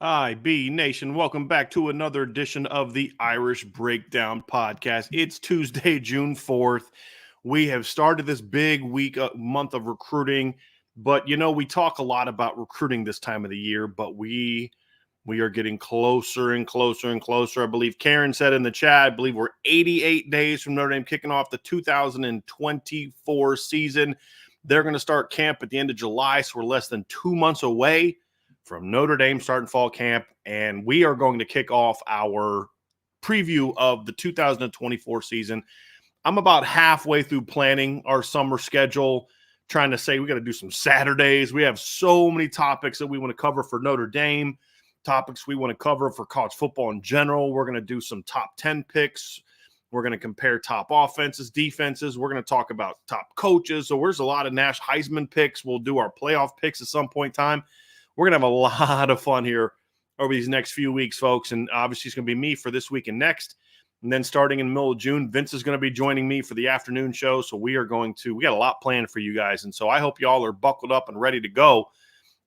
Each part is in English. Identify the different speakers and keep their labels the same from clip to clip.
Speaker 1: IB Nation, welcome back to another edition of the Irish Breakdown Podcast. It's Tuesday, June 4th. We have started this big month of recruiting, but we talk a lot about recruiting this time of the year, but we are getting closer and closer and closer. I believe Karen said in the chat, I believe we're 88 days from Notre Dame kicking off the 2024 season. They're going to start camp at the end of July, so we're less than 2 months away from Notre Dame starting fall camp, and we are going to kick off our preview of the 2024 season. I'm about halfway through planning our summer schedule, trying to say we got to do some Saturdays. We have so many topics that we want to cover for Notre Dame, topics we want to cover for college football in general. We're going to do some top 10 picks. We're going to compare top offenses, defenses. We're going to talk about top coaches. So there's a lot of Nash Heisman picks. We'll do our playoff picks at some point in time. We're going to have a lot of fun here over these next few weeks, folks. And obviously it's going to be me for this week and next. And then starting in the middle of June, Vince is going to be joining me for the afternoon show. So we got a lot planned for you guys. And so I hope y'all are buckled up and ready to go,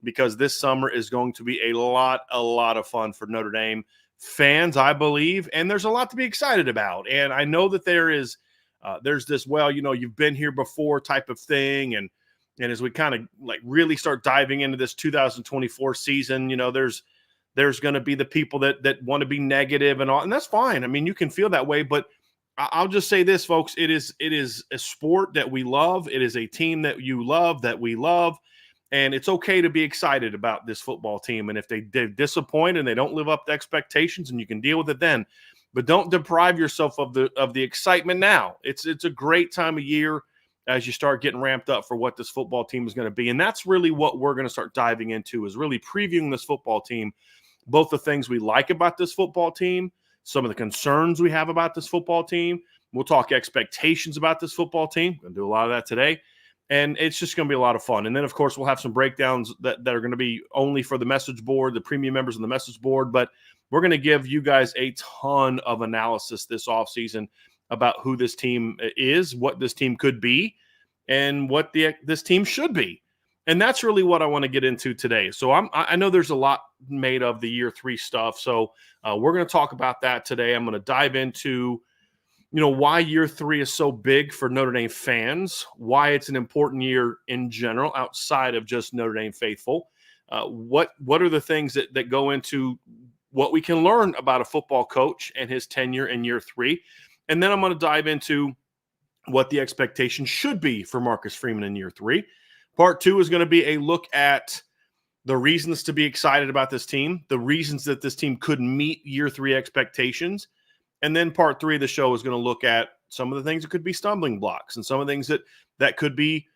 Speaker 1: because this summer is going to be a lot of fun for Notre Dame fans, I believe. And there's a lot to be excited about. And I know that there's this, you've been here before type of thing. And as we kind of really start diving into this 2024 season, there's going to be the people that want to be negative and all, and that's fine. I mean, you can feel that way, but I'll just say this, folks, it is a sport that we love. It is a team that you love, that we love, and it's okay to be excited about this football team. And if they disappoint and they don't live up to expectations, and you can deal with it then, but don't deprive yourself of the excitement now. It's a great time of year as you start getting ramped up for what this football team is going to be. And that's really what we're going to start diving into, is really previewing this football team, both the things we like about this football team, some of the concerns we have about this football team. We'll talk expectations about this football team. We're going to do a lot of that today. And it's just going to be a lot of fun. And then, of course, we'll have some breakdowns that are going to be only for the message board, the premium members on the message board. But we're going to give you guys a ton of analysis this offseason about who this team is, what this team could be, and what this team should be. And that's really what I want to get into today. So I know there's a lot made of the year 3 stuff. So we're going to talk about that today. I'm going to dive into, why year 3 is so big for Notre Dame fans, why it's an important year in general outside of just Notre Dame faithful. What are the things that go into what we can learn about a football coach and his tenure in year 3. And then I'm going to dive into what the expectation should be for Marcus Freeman in year 3. Part 2 is going to be a look at the reasons to be excited about this team, the reasons that this team could meet year 3 expectations. And then part 3 of the show is going to look at some of the things that could be stumbling blocks and some of the things that could be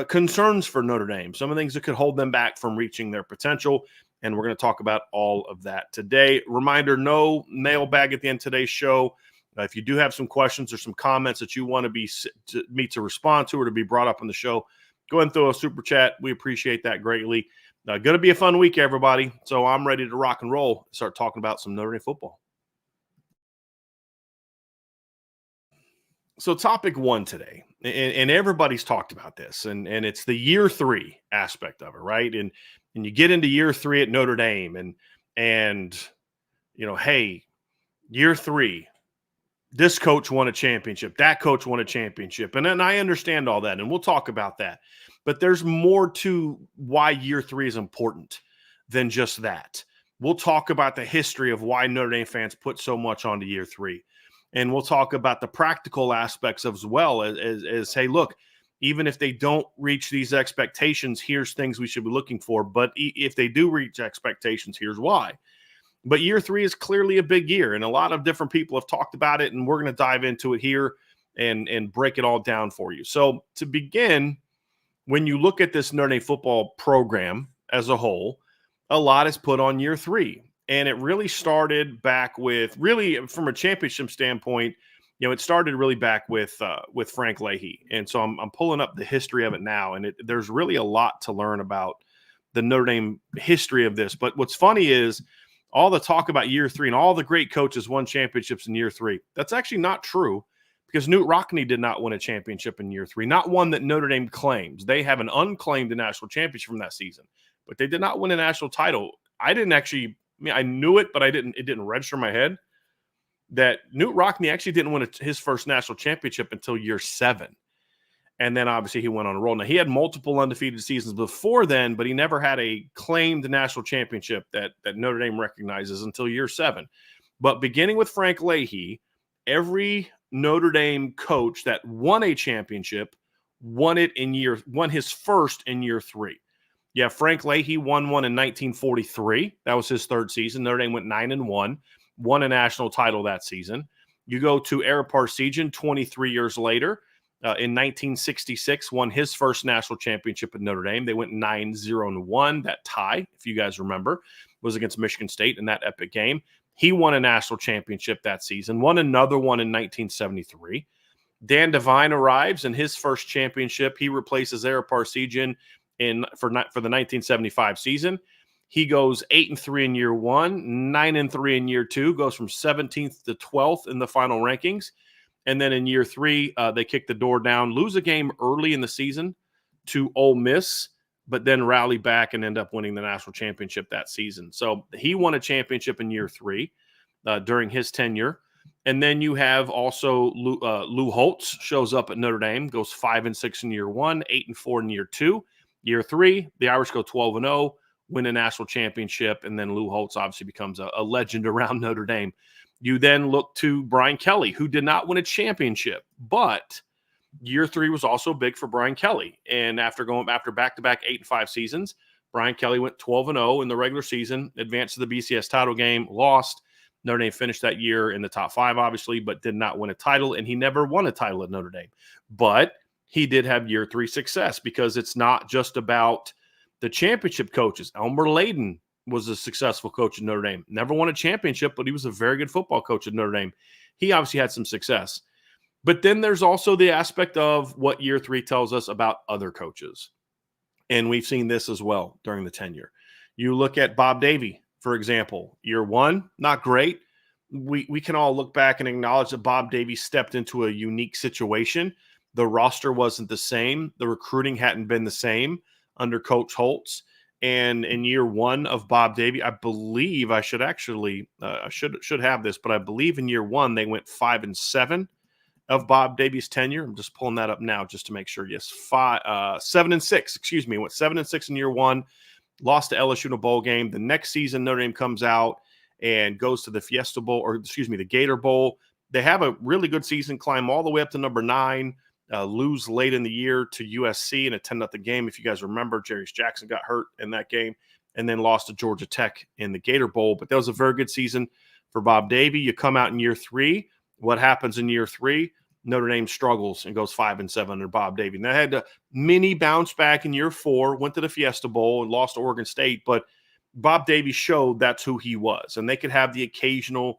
Speaker 1: concerns for Notre Dame, some of the things that could hold them back from reaching their potential. And we're going to talk about all of that today. Reminder, no mailbag at the end of today's show. If you do have some questions or some comments that you want me to respond to or to be brought up on the show, go ahead and throw a super chat. We appreciate that greatly. Going to be a fun week, everybody. So I'm ready to rock and roll, start talking about some Notre Dame football. So topic 1 today, and everybody's talked about this, and it's the year 3 aspect of it, right? And you get into year 3 at Notre Dame, and hey, year 3, this coach won a championship, that coach won a championship. And then I understand all that, and we'll talk about that. But there's more to why year 3 is important than just that. We'll talk about the history of why Notre Dame fans put so much onto year 3. And we'll talk about the practical aspects as well as hey, look, even if they don't reach these expectations, here's things we should be looking for. But if they do reach expectations, here's why. But year 3 is clearly a big year, and a lot of different people have talked about it, and we're going to dive into it here and break it all down for you. So to begin, when you look at this Notre Dame football program as a whole, a lot is put on year 3. And it really started back with, really from a championship standpoint, it started really back with Frank Leahy. And so I'm pulling up the history of it now, and there's really a lot to learn about the Notre Dame history of this. But what's funny is all the talk about year 3 and all the great coaches won championships in year 3. That's actually not true, because Knute Rockne did not win a championship in year 3, not one that Notre Dame claims. They have an unclaimed national championship from that season, but they did not win a national title. I didn't actually mean, I knew it, but it didn't register in my head that Knute Rockne actually didn't win his first national championship until year 7. And then obviously he went on a roll. Now, he had multiple undefeated seasons before then, but he never had a claimed national championship that Notre Dame recognizes until year 7. But beginning with Frank Leahy, every Notre Dame coach that won a championship won his first in year 3. Yeah, Frank Leahy won one in 1943. That was his 3rd season. Notre Dame went 9-1, won a national title that season. You go to Ara Parseghian 23 years later. In 1966, won his first national championship at Notre Dame. They went 9-0-1. That tie, if you guys remember, was against Michigan State in that epic game. He won a national championship that season, won another one in 1973. Dan Devine arrives in his first championship. He replaces Ara Parseghian for the 1975 season. He goes 8-3 in year 1, 9-3 in year 2, goes from 17th to 12th in the final rankings. And then in year 3, they kick the door down, lose a game early in the season to Ole Miss, but then rally back and end up winning the national championship that season. So he won a championship in year 3 during his tenure. And then you have also Lou Holtz shows up at Notre Dame, goes 5-6 in year 1, 8-4 in year 2. Year 3, the Irish go 12-0, win a national championship, and then Lou Holtz obviously becomes a legend around Notre Dame. You then look to Brian Kelly, who did not win a championship, but year 3 was also big for Brian Kelly. And after back-to-back 8-5 seasons, Brian Kelly went 12-0 in the regular season, advanced to the BCS title game, lost. Notre Dame finished that year in the top 5, obviously, but did not win a title, and he never won a title at Notre Dame. But he did have year 3 success because it's not just about the championship coaches. Elmer Layden was a successful coach at Notre Dame. Never won a championship, but he was a very good football coach at Notre Dame. He obviously had some success. But then there's also the aspect of what year 3 tells us about other coaches. And we've seen this as well during the tenure. You look at Bob Davie, for example. Year 1, not great. We can all look back and acknowledge that Bob Davie stepped into a unique situation. The roster wasn't the same. The recruiting hadn't been the same under Coach Holtz. And in year 1 of Bob Davie, I believe I should actually should have this, but I believe in year 1 they went 5-7 of Bob Davie's tenure. I'm just pulling that up now just to make sure. Yes, 7-6. Excuse me, went 7-6 in year 1. Lost to LSU in a bowl game. The next season, Notre Dame comes out and goes to the Fiesta Bowl, or excuse me, the Gator Bowl. They have a really good season, climb all the way up to number 9. Lose late in the year to USC in a 10-0 game. If you guys remember, Jarius Jackson got hurt in that game and then lost to Georgia Tech in the Gator Bowl. But that was a very good season for Bob Davie. You come out in year 3. What happens in year 3? Notre Dame struggles and goes 5-7 under Bob Davie. And they had a mini bounce back in year 4, went to the Fiesta Bowl and lost to Oregon State. But Bob Davie showed that's who he was. And they could have the occasional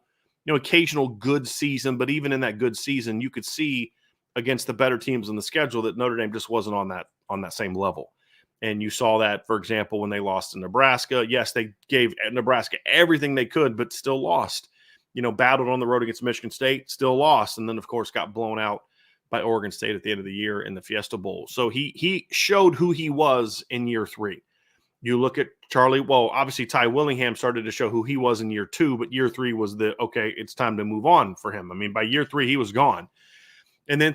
Speaker 1: good season. But even in that good season, you could see against the better teams on the schedule that Notre Dame just wasn't on that same level. And you saw that, for example, when they lost to Nebraska. Yes, they gave Nebraska everything they could, but still lost. Battled on the road against Michigan State, still lost, and then, of course, got blown out by Oregon State at the end of the year in the Fiesta Bowl. So he showed who he was in year 3. You look at obviously Ty Willingham started to show who he was in year 2, but year 3 was it's time to move on for him. I mean, by year 3, he was gone. And then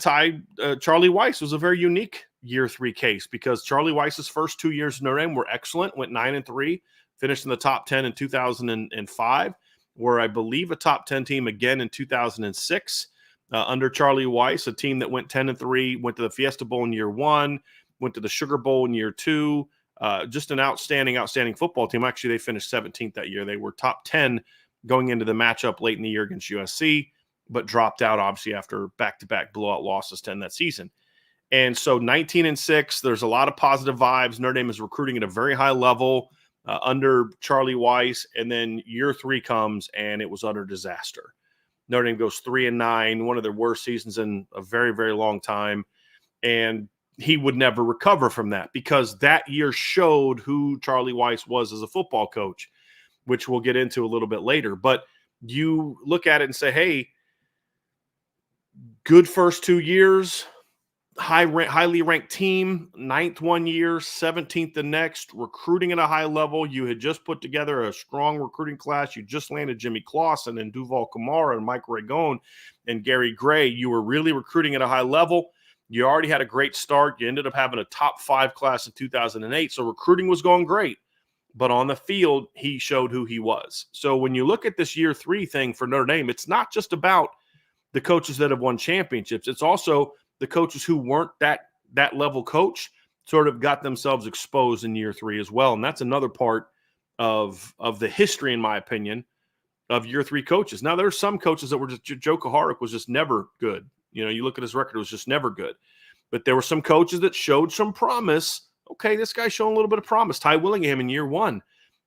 Speaker 1: Charlie Weiss was a very unique year 3 case because Charlie Weiss's first 2 years in Notre Dame were excellent, went 9-3, finished in the top 10 in 2005, were, I believe, a top 10 team again in 2006 under Charlie Weiss, a team that went 10-3, went to the Fiesta Bowl in year 1, went to the Sugar Bowl in year 2, just an outstanding football team. Actually, they finished 17th that year. They were top 10 going into the matchup late in the year against USC, but dropped out, obviously, after back-to-back blowout losses to end that season. And so 19-6, there's a lot of positive vibes. Notre Dame is recruiting at a very high level under Charlie Weiss, and then year 3 comes, and it was utter disaster. Notre Dame goes 3-9, one of their worst seasons in a very, very long time, and he would never recover from that because that year showed who Charlie Weiss was as a football coach, which we'll get into a little bit later. But you look at it and say, hey, good first 2 years, highly ranked team, 9th one year, 17th the next, recruiting at a high level. You had just put together a strong recruiting class. You just landed Jimmy Clausen and Duval Kamara and Mike Ragone and Gary Gray. You were really recruiting at a high level. You already had a great start. You ended up having a top 5 class in 2008. So recruiting was going great. But on the field, he showed who he was. So when you look at this year 3 thing for Notre Dame, it's not just about the coaches that have won championships. It's also the coaches who weren't that level coach sort of got themselves exposed in year 3 as well. And that's another part of the history, in my opinion, of year 3 coaches. Now, there's some coaches that were just, Joe Kuharich was just never good. You know, you look at his record, it was just never good. But there were some coaches that showed some promise. Okay, this guy's showing a little bit of promise. Ty Willingham in year 1,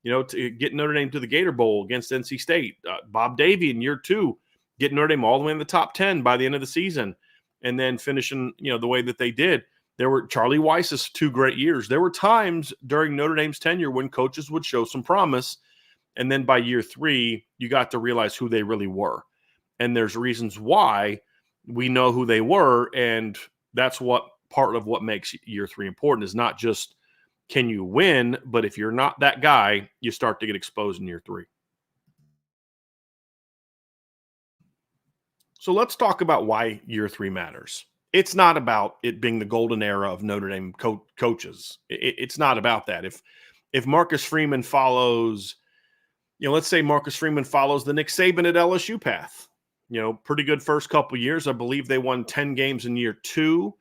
Speaker 1: you know, to get Notre Dame to the Gator Bowl against NC State. Bob Davie in year 2, getting Notre Dame all the way in the top 10 by the end of the season, and then finishing, you know, the way that they did. There were Charlie Weiss's 2 great years. There were times during Notre Dame's tenure when coaches would show some promise, and then by year 3, you got to realize who they really were. And there's reasons why we know who they were, and that's what part of what makes year 3 important is not just can you win, but if you're not that guy, you start to get exposed in year 3. So let's talk about why year 3 matters. It's not about it being the golden era of Notre Dame coaches. It's not about that. If Marcus Freeman follows, you know, let's say Marcus Freeman follows the Nick Saban at LSU path, you know, pretty good first couple years. I believe they won 10 games in year 2,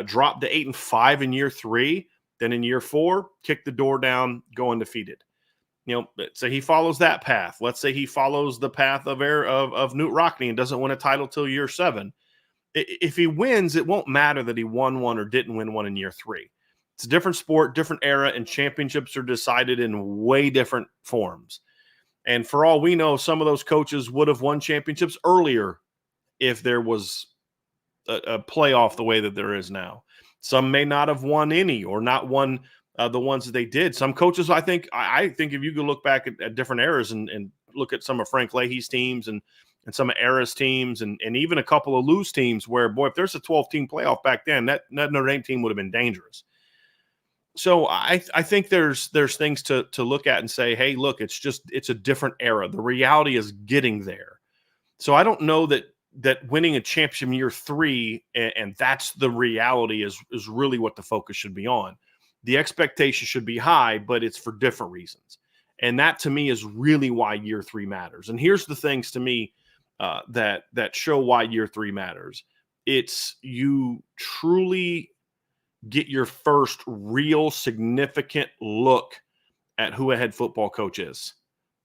Speaker 1: dropped to 8-5 in year 3. Then in year 4, kicked the door down, go undefeated. You know, let's say he follows that path. Let's say he follows the path of Newt Rockne and doesn't win a title till year 7. If he wins, it won't matter that he won one or didn't win one in year 3. It's a different sport, different era, and championships are decided in way different forms. And for all we know, some of those coaches would have won championships earlier if there was a playoff the way that there is now. Some may not have won any or not won the ones that they did. Some coaches, I think if you could look back at different eras and look at some of Frank Leahy's teams and some of Era's teams and even a couple of loose teams where, boy, if there's a 12-team playoff back then, that Notre Dame team would have been dangerous. So I think there's things to look at and say, hey, look, it's a different era. The reality is getting there. So I don't know that winning a championship in year 3 and that's the reality is really what the focus should be on. The expectation should be high, but it's for different reasons. And that to me is really why year 3 matters. And here's the things to me that show why year 3 matters. It's you truly get your first real significant look at who a head football coach is.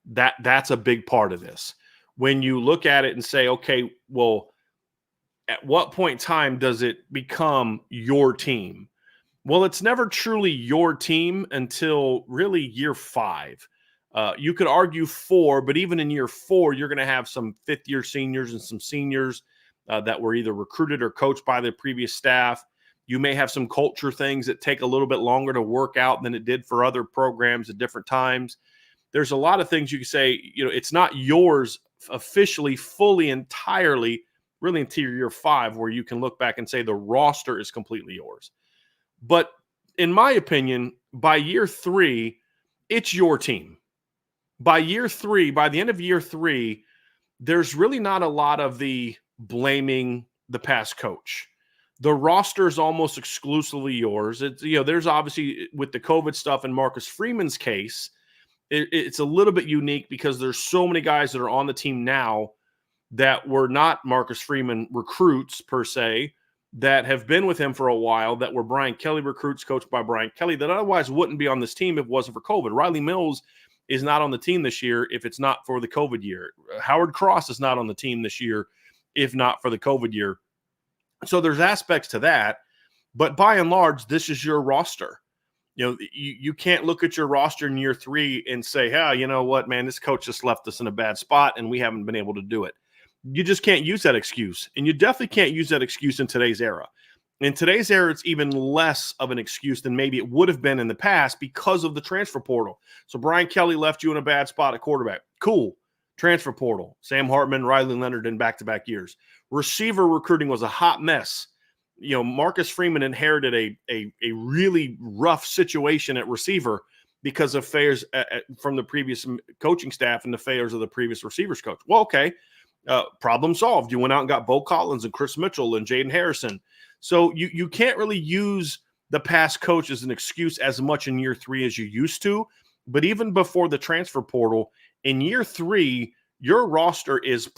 Speaker 1: That's a big part of this. When you look at it and say, okay, well, at what point in time does it become your team? Well, it's never truly your team until really year 5. You could argue 4, but even in year 4, you're going to have some 5th-year seniors and some seniors that were either recruited or coached by the previous staff. You may have some culture things that take a little bit longer to work out than it did for other programs at different times. There's a lot of things you can say, you know, it's not yours officially, fully, entirely, really until year 5, where you can look back and say the roster is completely yours. But in my opinion, by year 3, it's your team. By year 3, by the end of year 3, there's really not a lot of the blaming the past coach. The roster is almost exclusively yours. It's, you know, there's obviously with the COVID stuff in Marcus Freeman's case, it's a little bit unique because there's so many guys that are on the team now that were not Marcus Freeman recruits per se, that have been with him for a while, that were Brian Kelly recruits coached by Brian Kelly, that otherwise wouldn't be on this team if it wasn't for COVID. Riley Mills is not on the team this year if it's not for the COVID year. Howard Cross is not on the team this year if not for the COVID year. So there's aspects to that, but by and large, this is your roster. You know, you can't look at your roster in year 3 and say, hey, you know what, man, this coach just left us in a bad spot and we haven't been able to do it. You just can't use that excuse. And you definitely can't use that excuse in today's era. In today's era, it's even less of an excuse than maybe it would have been in the past because of the transfer portal. So Brian Kelly left you in a bad spot at quarterback. Cool. Transfer portal. Sam Hartman, Riley Leonard in back-to-back years. Receiver recruiting was a hot mess. Marcus Freeman inherited a really rough situation at receiver because of failures from the previous coaching staff and the failures of the previous receivers coach. Well, okay, problem solved. You went out and got Bo Collins and Chris Mitchell and Jaden Harrison. So you can't really use the past coach as an excuse as much in year 3 as you used to. But even before the transfer portal, in year 3, your roster is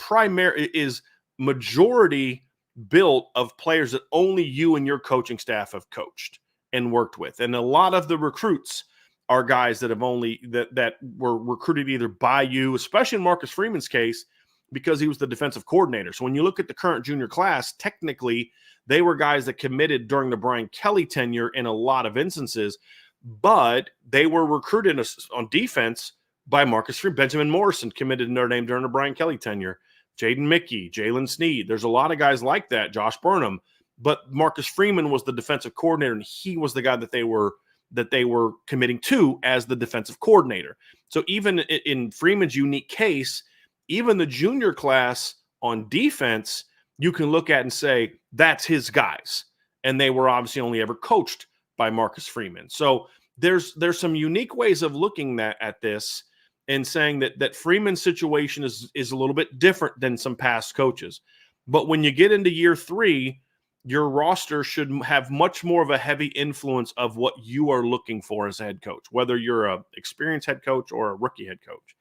Speaker 1: majority built of players that only you and your coaching staff have coached and worked with. And a lot of the recruits are guys that have that were recruited either by you, especially in Marcus Freeman's case, because he was the defensive coordinator. So when you look at the current junior class, technically they were guys that committed during the Brian Kelly tenure in a lot of instances, but they were recruited on defense by Marcus Freeman. Benjamin Morrison committed to Notre Dame during the Brian Kelly tenure. Jaden Mickey, Jalen Sneed. There's a lot of guys like that, Josh Burnham. But Marcus Freeman was the defensive coordinator, and he was the guy that they were committing to as the defensive coordinator. So even in Freeman's unique case, even the junior class on defense, you can look at and say, that's his guys. And they were obviously only ever coached by Marcus Freeman. So there's some unique ways of looking at this and saying that Freeman's situation is a little bit different than some past coaches. But when you get into year 3, your roster should have much more of a heavy influence of what you are looking for as a head coach, whether you're an experienced head coach or a rookie head coach.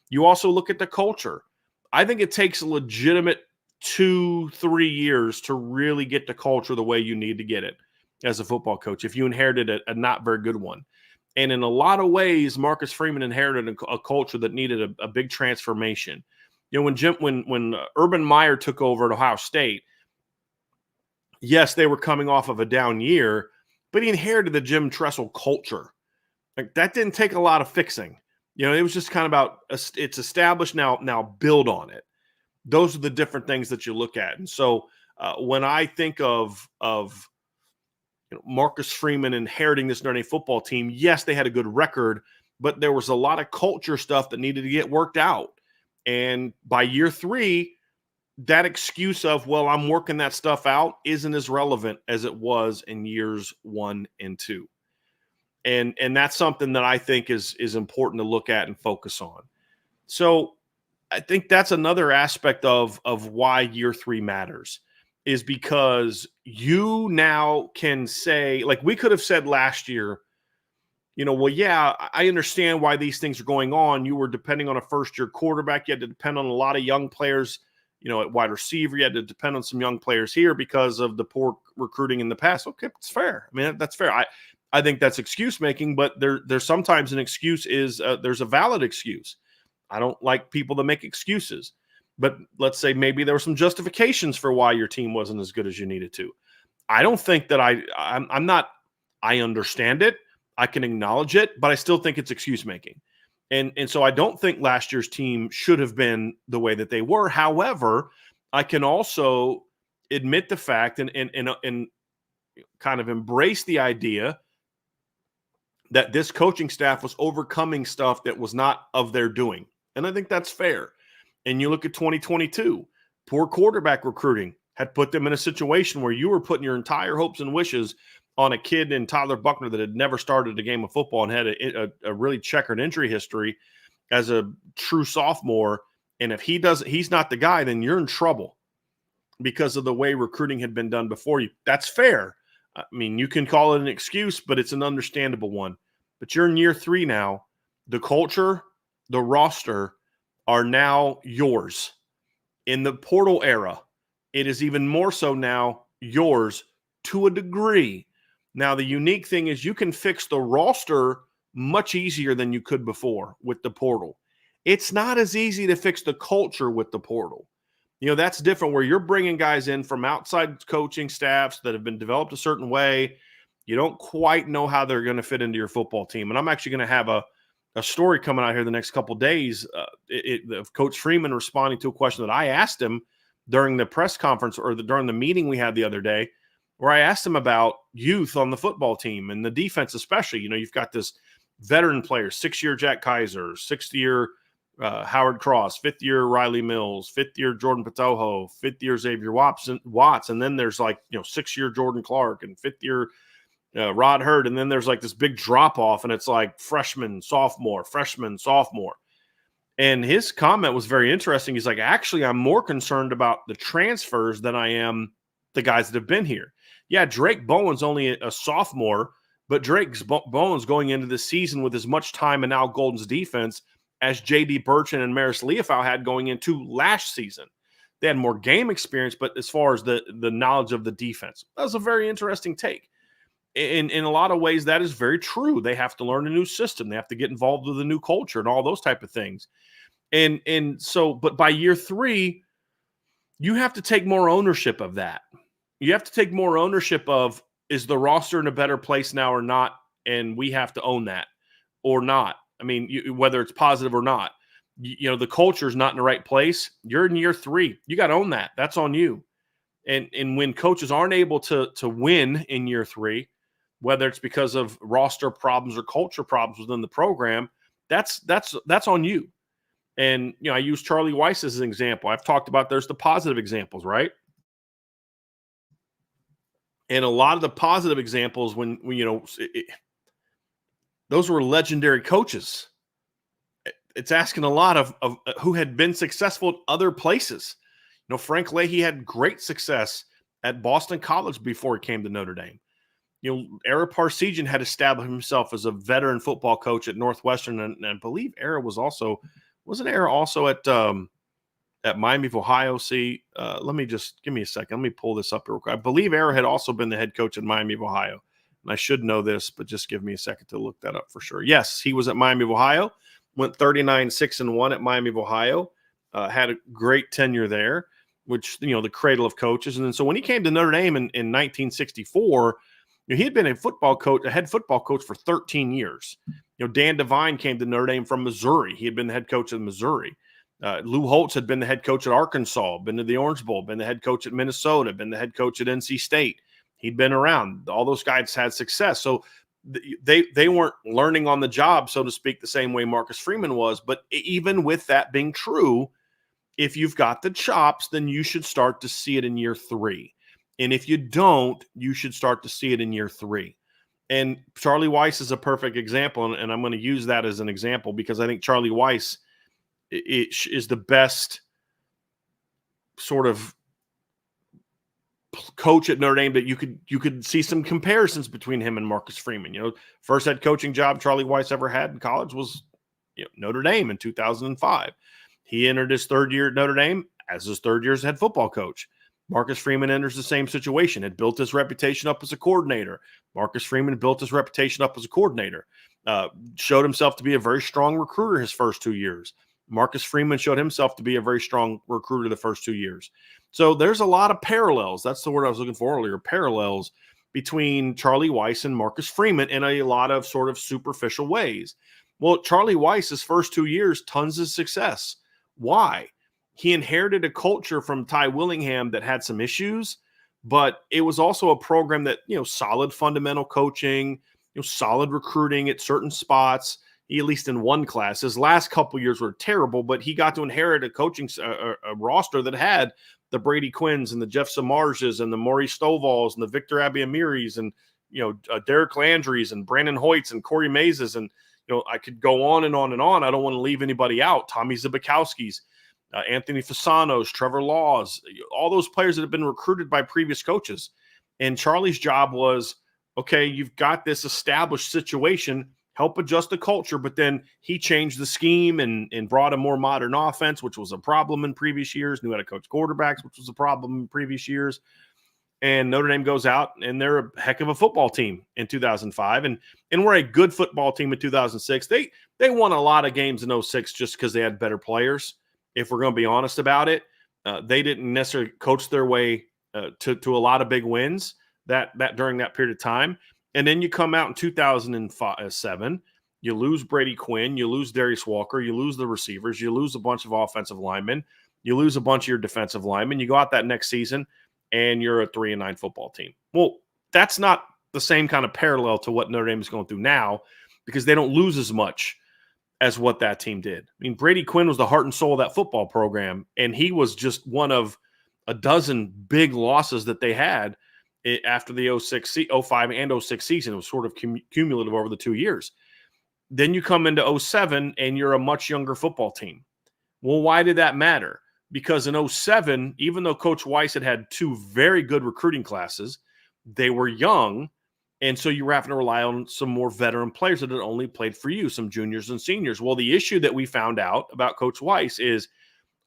Speaker 1: You also look at the culture. I think it takes a legitimate 2-3 years to really get the culture the way you need to get it as a football coach if you inherited a not very good one. And in a lot of ways, Marcus Freeman inherited a culture that needed a big transformation. When Urban Meyer took over at Ohio State, yes, they were coming off of a down year, but he inherited the Jim Tressel culture. Like, that didn't take a lot of fixing. It was just kind of about it's established now build on it. Those are the different things that you look at. And so when I think of Marcus Freeman inheriting this Notre Dame football team, yes, they had a good record, but there was a lot of culture stuff that needed to get worked out. And by year 3, that excuse of, well, I'm working that stuff out isn't as relevant as it was in years 1 and 2. And that's something that I think is important to look at and focus on. So I think that's another aspect of why year 3 matters, is because you now can say, like we could have said last year, well, yeah, I understand why these things are going on. You were depending on a first-year quarterback. You had to depend on a lot of young players, at wide receiver. You had to depend on some young players here because of the poor recruiting in the past. Okay, it's fair. I mean, that's fair. I think that's excuse making, but there's sometimes an excuse is there's a valid excuse. I don't like people that make excuses, but let's say maybe there were some justifications for why your team wasn't as good as you needed to. I don't think that I understand it. I can acknowledge it, but I still think it's excuse making. And so I don't think last year's team should have been the way that they were. However, I can also admit the fact and kind of embrace the idea that this coaching staff was overcoming stuff that was not of their doing. And I think that's fair. And you look at 2022, poor quarterback recruiting had put them in a situation where you were putting your entire hopes and wishes on a kid in Tyler Buckner that had never started a game of football and had a really checkered injury history as a true sophomore. And if he's not the guy, then you're in trouble because of the way recruiting had been done before you. That's fair. I mean, you can call it an excuse, but it's an understandable one. But you're in year 3 now. The culture, the roster are now yours. In the portal era, it is even more so now yours to a degree. Now, the unique thing is you can fix the roster much easier than you could before with the portal. It's not as easy to fix the culture with the portal. That's different where you're bringing guys in from outside coaching staffs that have been developed a certain way. You don't quite know how they're going to fit into your football team. And I'm actually going to have a story coming out here the next couple of days of Coach Freeman responding to a question that I asked him during the press conference or during the meeting we had the other day, where I asked him about youth on the football team and the defense especially. You've got this veteran player, 6-year Jack Kaiser, 6th-year Howard Cross, fifth year Riley Mills, fifth year Jordan Patojo, fifth year Xavier Watts, and then there's like 6-year Jordan Clark and fifth year Rod Hurd, and then there's like this big drop off, and it's like freshman, sophomore. And his comment was very interesting. He's like, actually, I'm more concerned about the transfers than I am the guys that have been here. Yeah, Drake Bowen's only a sophomore, but Bowen's going into the season with as much time in Al Golden's defense as J.D. Burchin and Maris Leofau had going into last season. They had more game experience, but as far as the knowledge of the defense, that was a very interesting take. In a lot of ways, that is very true. They have to learn a new system. They have to get involved with a new culture and all those type of things. And so, but by year 3, you have to take more ownership of that. You have to take more ownership of, is the roster in a better place now or not? And we have to own that or not. I mean, whether it's positive or not, the culture is not in the right place. You're in year 3. You got to own that. That's on you. And when coaches aren't able to win in year 3, whether it's because of roster problems or culture problems within the program, that's on you. And, I use Charlie Weiss as an example. I've talked about there's the positive examples, right? And a lot of the positive examples when those were legendary coaches. It's asking a lot of who had been successful at other places. Frank Leahy had great success at Boston College before he came to Notre Dame. Ara Parsegian had established himself as a veteran football coach at Northwestern, and I believe Ara wasn't Ara also at Miami of Ohio. Let me just give me a second. Let me pull this up real quick. I believe Ara had also been the head coach at Miami of Ohio, and I should know this, but just give me a second to look that up for sure. Yes, he was at Miami of Ohio. Went 39-6-1 at Miami of Ohio. Had a great tenure there, which the cradle of coaches. And then so when he came to Notre Dame in 1964. He had been a head football coach for 13 years. Dan Devine came to Notre Dame from Missouri. He had been the head coach of Missouri. Lou Holtz had been the head coach at Arkansas, been to the Orange Bowl, been the head coach at Minnesota, been the head coach at NC State. He'd been around. All those guys had success. So they weren't learning on the job, so to speak, the same way Marcus Freeman was. But even with that being true, if you've got the chops, then you should start to see it in year 3. And if you don't, you should start to see it in year 3. And Charlie Weiss is a perfect example, and I'm going to use that as an example because I think Charlie Weiss is the best sort of coach at Notre Dame that you could see some comparisons between him and Marcus Freeman. First head coaching job Charlie Weiss ever had in college was Notre Dame in 2005. He entered his 3rd year at Notre Dame as his 3rd year as head football coach. Marcus Freeman enters the same situation, had built his reputation up as a coordinator. Marcus Freeman built his reputation up as a coordinator, showed himself to be a very strong recruiter his first 2 years. Marcus Freeman showed himself to be a very strong recruiter the first 2 years. So there's a lot of parallels. That's the word I was looking for earlier, parallels between Charlie Weiss and Marcus Freeman in a lot of sort of superficial ways. Well, Charlie Weiss's first 2 years, tons of success. Why? He inherited a culture from Ty Willingham that had some issues, but it was also a program that, solid fundamental coaching, solid recruiting at certain spots, at least in one class. His last couple years were terrible, but he got to inherit a coaching a roster that had the Brady Quinns and the Jeff Samarges and the Maurice Stovall's and the Victor Abiamiris and, Derek Landry's and Brandon Hoyts and Corey Mazes. And, I could go on and on and on. I don't want to leave anybody out. Tommy Zibikowski's. Anthony Fasano's, Trevor Laws, all those players that have been recruited by previous coaches. And Charlie's job was, okay, you've got this established situation, help adjust the culture, but then he changed the scheme and brought a more modern offense, which was a problem in previous years, knew how to coach quarterbacks, which was a problem in previous years. And Notre Dame goes out, and they're a heck of a football team in 2005. And we're a good football team in 2006. They won a lot of games in 06 just because they had better players. If we're going to be honest about it, they didn't necessarily coach their way to a lot of big wins that during that period of time. And then you come out in 2007, you lose Brady Quinn, you lose Darius Walker, you lose the receivers, you lose a bunch of offensive linemen, you lose a bunch of your defensive linemen. You go out that next season, and you're a 3-9 football team. Well, that's not the same kind of parallel to what Notre Dame is going through now because they don't lose as much as what that team did. I mean, Brady Quinn was the heart and soul of that football program, and he was just one of a dozen big losses that they had after the 05 and 06 season. It was sort of cumulative over the 2 years. Then you come into 07 and you're a much younger football team. Well, why did that matter? Because in 07, even though Coach Weiss had 2 very good recruiting classes, they were young, and so you were having to rely on some more veteran players that had only played for you, some juniors and seniors. Well, the issue that we found out about Coach Weiss is,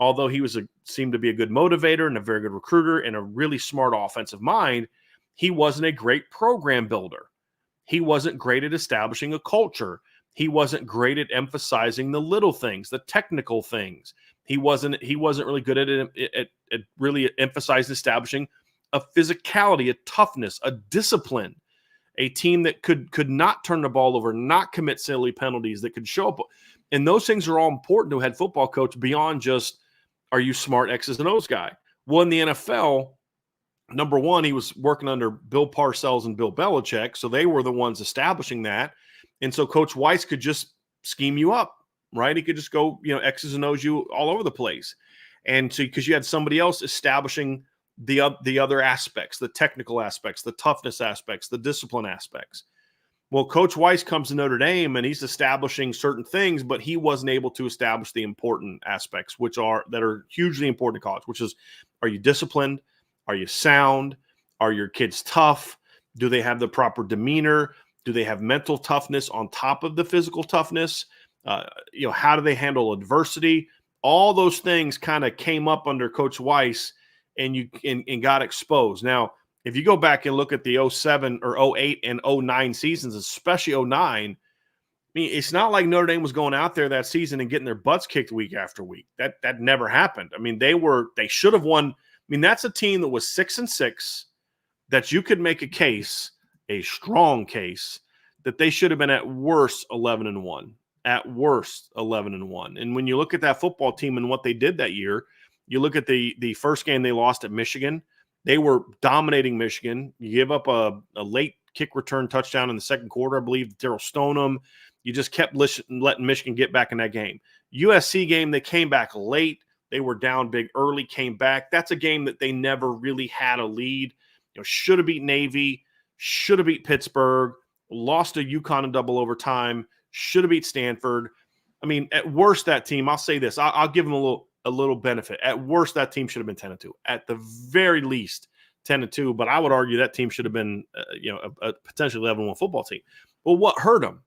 Speaker 1: although he seemed to be a good motivator and a very good recruiter and a really smart offensive mind, he wasn't a great program builder. He wasn't great at establishing a culture. He wasn't great at emphasizing the little things, the technical things. He wasn't really good at really emphasizing establishing a physicality, a toughness, a discipline, a team that could not turn the ball over, not commit silly penalties, that could show up. And those things are all important to a head football coach beyond just, are you smart X's and O's guy? Well, in the NFL, number one, he was working under Bill Parcells and Bill Belichick, so they were the ones establishing that. And so Coach Weiss could just scheme you up, right? He could just go, X's and O's you all over the place. And so because you had somebody else establishing the other aspects, the technical aspects, the toughness aspects, the discipline aspects. Well, Coach Weiss comes to Notre Dame and he's establishing certain things, but he wasn't able to establish the important aspects, that are hugely important to college, which is, are you disciplined? Are you sound? Are your kids tough? Do they have the proper demeanor? Do they have mental toughness on top of the physical toughness? How do they handle adversity? All those things kind of came up under Coach Weiss and got exposed. Now, if you go back and look at the 07 or 08 and 09 seasons, especially 09, I mean, it's not like Notre Dame was going out there that season and getting their butts kicked week after week. That never happened. I mean, they should have won. I mean, that's a team that was 6-6 that you could make a strong case, that they should have been at worst 11-1. At worst 11-1. And when you look at that football team and what they did that year, you look at the first game they lost at Michigan. They were dominating Michigan. You give up a late kick return touchdown in the second quarter, I believe, Daryl Stoneham. You just kept letting Michigan get back in that game. USC game, they came back late. They were down big early, came back. That's a game that they never really had a lead. Should have beat Navy, should have beat Pittsburgh, lost to UConn in double overtime, should have beat Stanford. I mean, at worst, that team, I'll say this, I'll give them a little benefit. At worst, that team should have been 10-2. At the very least, 10-2. But I would argue that team should have been, a potentially 11-1 football team. Well, what hurt them?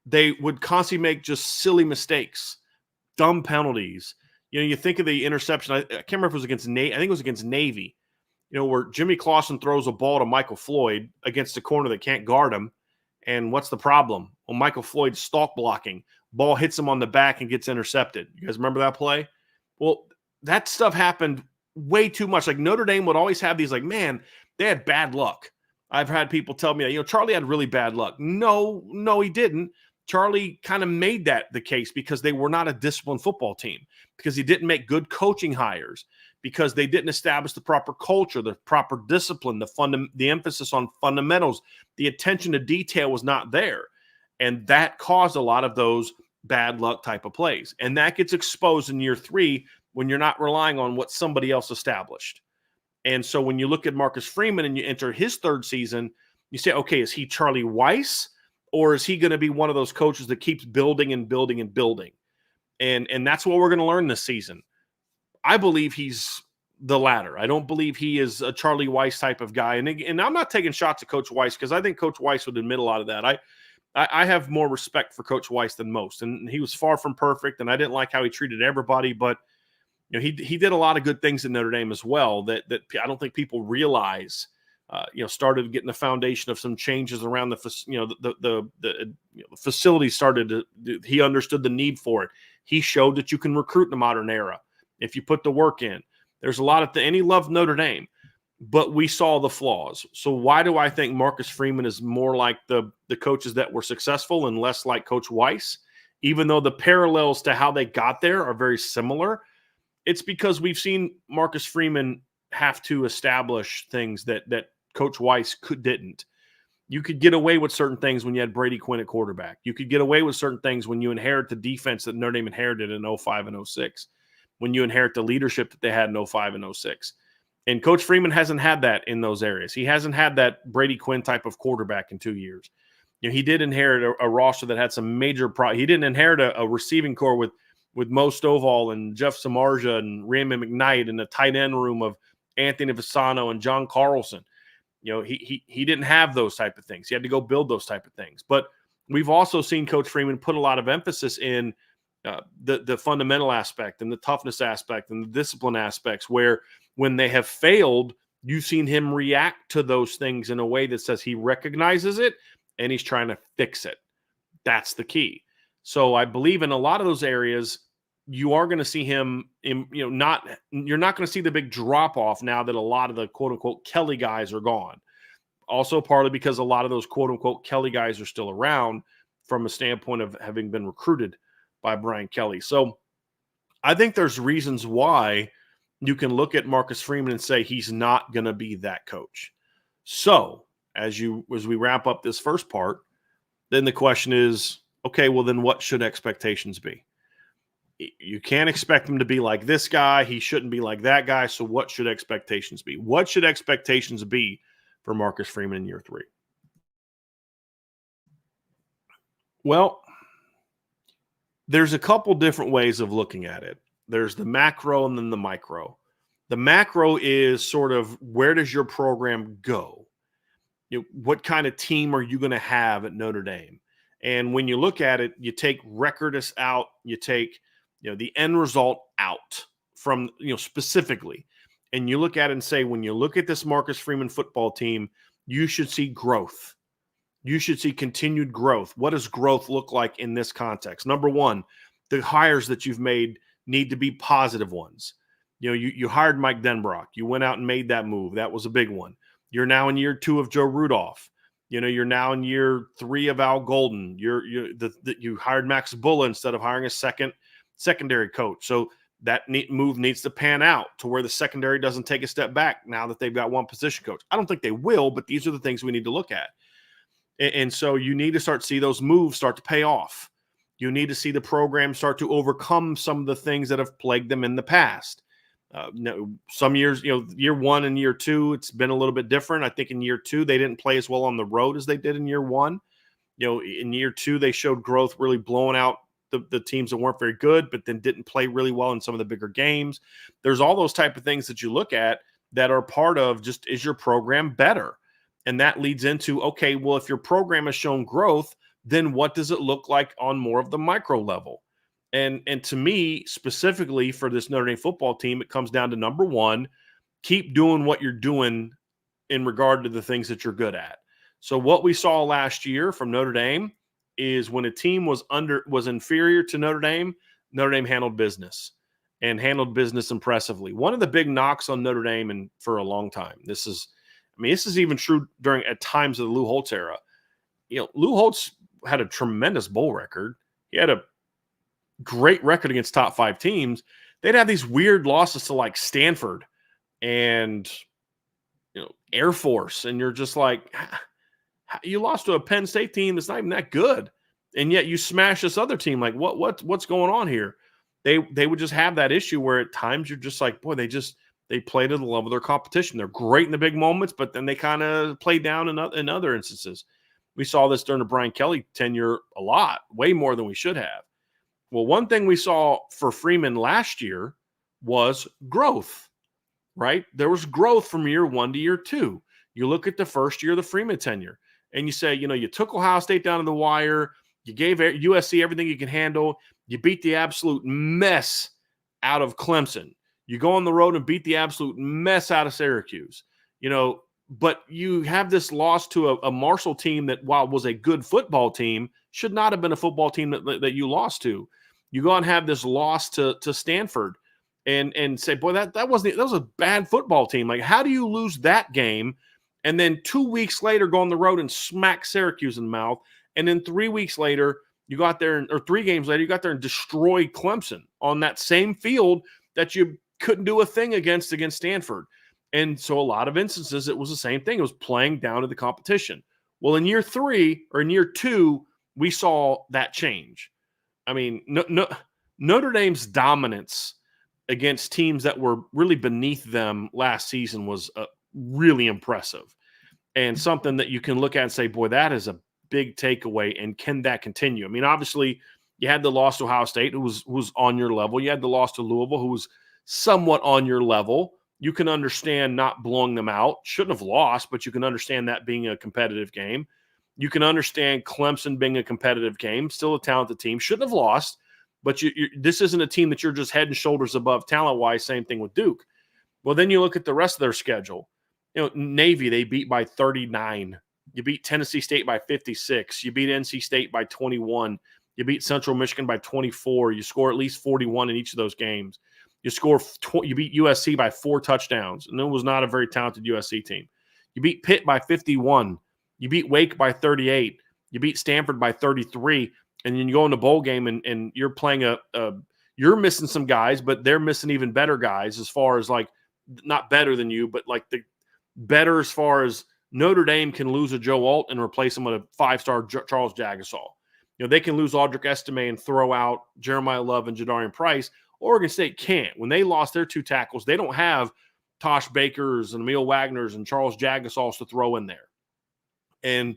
Speaker 1: They would constantly make just silly mistakes, dumb penalties. You think of the interception. I can't remember if it was against Navy. I think it was against Navy. Where Jimmy Clausen throws a ball to Michael Floyd against a corner that can't guard him. And what's the problem? Well, Michael Floyd's stalk blocking. Ball hits him on the back and gets intercepted. You guys remember that play? Well, that stuff happened way too much. Like Notre Dame would always have these, like, man, they had bad luck. I've had people tell me, Charlie had really bad luck. No, he didn't. Charlie kind of made that the case because they were not a disciplined football team, because he didn't make good coaching hires, because they didn't establish the proper culture, the proper discipline, the emphasis on fundamentals, the attention to detail was not there. And that caused a lot of those bad luck type of plays. And that gets exposed in year 3 when you're not relying on what somebody else established. And so when you look at Marcus Freeman and you enter his 3rd season, you say, okay, is he Charlie Weiss, or is he going to be one of those coaches that keeps building and building and building? And that's what we're going to learn this season. I believe he's the latter. I don't believe he is a Charlie Weiss type of guy. And I'm not taking shots at Coach Weiss, because I think Coach Weiss would admit a lot of that. I have more respect for Coach Weiss than most, and he was far from perfect, and I didn't like how he treated everybody, but he did a lot of good things in Notre Dame as well that I don't think people realize. Started getting the foundation of some changes around the facility started to. He understood the need for it. He showed that you can recruit in the modern era if you put the work in. There's a lot of and he loved Notre Dame, but we saw the flaws. So why do I think Marcus Freeman is more like the coaches that were successful and less like Coach Weiss, even though the parallels to how they got there are very similar? It's because we've seen Marcus Freeman have to establish things that Coach Weiss didn't. You could get away with certain things when you had Brady Quinn at quarterback. You could get away with certain things when you inherit the defense that Notre Dame inherited in 05 and 06, when you inherit the leadership that they had in 05 and 06. And Coach Freeman hasn't had that in those areas. He hasn't had that Brady Quinn type of quarterback in 2 years. He did inherit a roster that had some major problems. He didn't inherit a receiving core with Mo Stovall and Jeff Samardzija and Raymond McKnight and the tight end room of Anthony Fasano and John Carlson. He didn't have those type of things. He had to go build those type of things. But we've also seen Coach Freeman put a lot of emphasis in the fundamental aspect and the toughness aspect and the discipline aspects, where when they have failed, you've seen him react to those things in a way that says he recognizes it and he's trying to fix it. That's the key. So I believe in a lot of those areas, you are going to see him you're not going to see the big drop off now that a lot of the quote unquote Kelly guys are gone. Also partly because a lot of those quote unquote Kelly guys are still around from a standpoint of having been recruited by Brian Kelly. So I think there's reasons why you can look at Marcus Freeman and say he's not going to be that coach. So as we wrap up this first part, then the question is, okay, well then what should expectations be? You can't expect him to be like this guy. He shouldn't be like that guy. So what should expectations be? What should expectations be for Marcus Freeman in year 3? Well, there's a couple different ways of looking at it. There's the macro and then the micro. The macro is sort of, where does your program go? What kind of team are you going to have at Notre Dame? And when you look at it, you take recordists out, you take the end result out from, specifically. And you look at it and say, when you look at this Marcus Freeman football team, you should see growth. You should see continued growth. What does growth look like in this context? Number one, the hires that you've made need to be positive ones. You hired Mike Denbrock. You went out and made that move. That was a big one. You're now in year 2 of Joe Rudolph. You're now in year 3 of Al Golden. You hired Max Bulla instead of hiring a secondary coach. So that move needs to pan out to where the secondary doesn't take a step back now that they've got one position coach. I don't think they will, but these are the things we need to look at. And so you need to start to see those moves start to pay off. You need to see the program start to overcome some of the things that have plagued them in the past. Some years, year 1 and year 2, it's been a little bit different. I think in year 2, they didn't play as well on the road as they did in year 1. In year 2, they showed growth, really blowing out the teams that weren't very good, but then didn't play really well in some of the bigger games. There's all those type of things that you look at that are part of just, is your program better? And that leads into, okay, well, if your program has shown growth, then what does it look like on more of the micro level? And to me, specifically for this Notre Dame football team, it comes down to number one, keep doing what you're doing in regard to the things that you're good at. So what we saw last year from Notre Dame is when a team was inferior to Notre Dame handled business and handled business impressively. One of the big knocks on Notre Dame and for a long time, this is even true during at times of the Lou Holtz era. Lou Holtz had a tremendous bowl record. He had a great record against top 5 teams. They'd have these weird losses to like Stanford and Air Force, and you're just like, you lost to a Penn State team that's not even that good, and yet you smash this other team. Like, what's going on here? They would just have that issue where at times you're just like, boy, they play to the level of their competition. They're great in the big moments, but then they kind of play down in other instances. We saw this during the Brian Kelly tenure a lot, way more than we should have. Well, one thing we saw for Freeman last year was growth, right? There was growth from year 1 to year 2. You look at the first year of the Freeman tenure, and you say, you took Ohio State down to the wire. You gave USC everything you can handle. You beat the absolute mess out of Clemson. You go on the road and beat the absolute mess out of Syracuse. But you have this loss to a Marshall team that, while was a good football team, should not have been a football team that you lost to. You go and have this loss to Stanford and say, boy, that was a bad football team. Like, how do you lose that game? And then 2 weeks later, go on the road and smack Syracuse in the mouth. And then 3 weeks later, you got there, or 3 games later, you got there and destroyed Clemson on that same field that you couldn't do a thing against Stanford. And so a lot of instances, it was the same thing. It was playing down to the competition. Well, in year 3 or in year 2, we saw that change. I mean, Notre Dame's dominance against teams that were really beneath them last season was really impressive, and something that you can look at and say, boy, that is a big takeaway, and can that continue? I mean, obviously, you had the loss to Ohio State, who was on your level. You had the loss to Louisville, who was somewhat on your level. You can understand not blowing them out. Shouldn't have lost, but you can understand that being a competitive game. You can understand Clemson being a competitive game, still a talented team. Shouldn't have lost, but this isn't a team that you're just head and shoulders above talent-wise. Same thing with Duke. Well, then you look at the rest of their schedule. Navy, they beat by 39. You beat Tennessee State by 56. You beat NC State by 21. You beat Central Michigan by 24. You score at least 41 in each of those games. You beat USC by 4 touchdowns, and it was not a very talented USC team. You beat Pitt by 51. You beat Wake by 38. You beat Stanford by 33. And then you go in the bowl game and you're playing you're missing some guys, but they're missing even better guys as far as like not better than you, but like the better as far as Notre Dame can lose a Joe Alt and replace him with a 5-star Charles Jagasaw. They can lose Audric Estime and throw out Jeremiah Love and Jadarian Price. Oregon State can't. When they lost their 2 tackles, they don't have Tosh Bakers and Emil Wagners and Charles Jagasaws to throw in there. And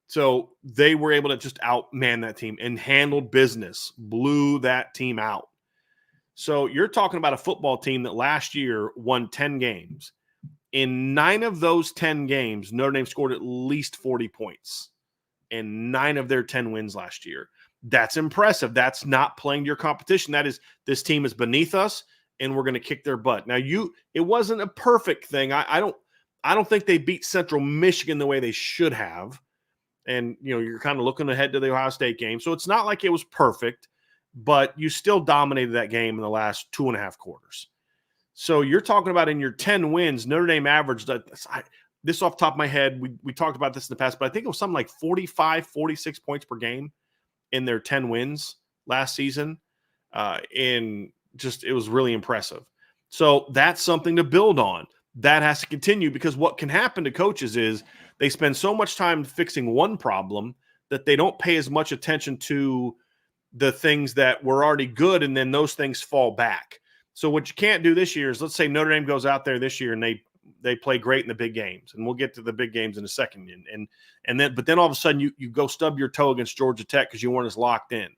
Speaker 1: so they were able to just outman that team and handled business, blew that team out. So you're talking about a football team that last year won 10 games. In 9 of those 10 games, Notre Dame scored at least 40 points in 9 of their 10 wins last year. That's impressive. That's not playing to your competition. That is, this team is beneath us, and we're going to kick their butt. Now, it wasn't a perfect thing. I don't think they beat Central Michigan the way they should have. And, you're kind of looking ahead to the Ohio State game. So it's not like it was perfect, but you still dominated that game in the last 2.5 quarters. So you're talking about in your 10 wins, Notre Dame averaged, this off the top of my head, we talked about this in the past, but I think it was something like 45, 46 points per game in their 10 wins last season. And just, it was really impressive. So that's something to build on. That has to continue, because what can happen to coaches is they spend so much time fixing one problem that they don't pay as much attention to the things that were already good, and then those things fall back. So what you can't do this year is, let's say Notre Dame goes out there this year and they play great in the big games, and we'll get to the big games in a second. But then all of a sudden you go stub your toe against Georgia Tech because you weren't as locked in.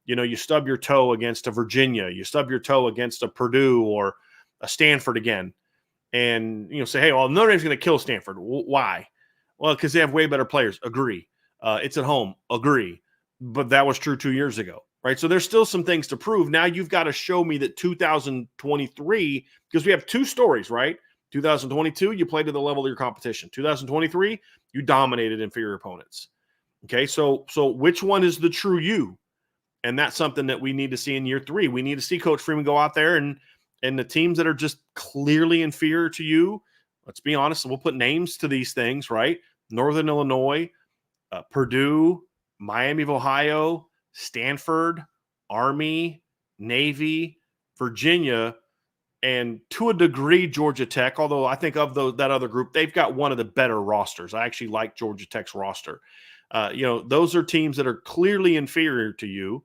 Speaker 1: You stub your toe against a Virginia, you stub your toe against a Purdue or a Stanford again, and say, hey, well, Notre Dame's going to kill Stanford. Why? Well, because they have way better players. Agree. It's at home. Agree. But that was true 2 years ago, right? So there's still some things to prove. Now you've got to show me that 2023, because we have 2 stories, right? 2022, you played to the level of your competition. 2023, you dominated inferior opponents. Okay, so which one is the true you? And that's something that we need to see in year 3. We need to see Coach Freeman go out there and the teams that are just clearly inferior to you, let's be honest, and we'll put names to these things, right? Northern Illinois, Purdue, Miami of Ohio, Stanford, Army, Navy, Virginia, and to a degree, Georgia Tech, although I think of that other group, they've got one of the better rosters. I actually like Georgia Tech's roster. Those are teams that are clearly inferior to you.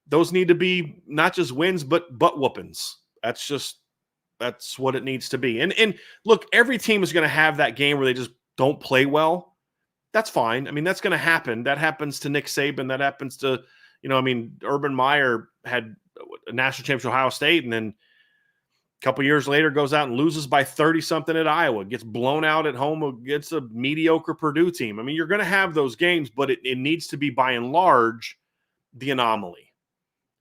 Speaker 1: Those need to be not just wins, but butt whoopings. That's what it needs to be. And look, every team is going to have that game where they just don't play well. That's fine. I mean, that's going to happen. That happens to Nick Saban. That happens to, Urban Meyer had a national championship at Ohio State, and then a couple years later goes out and loses by 30-something at Iowa, gets blown out at home against a mediocre Purdue team. I mean, you're going to have those games, but it needs to be by and large the anomaly.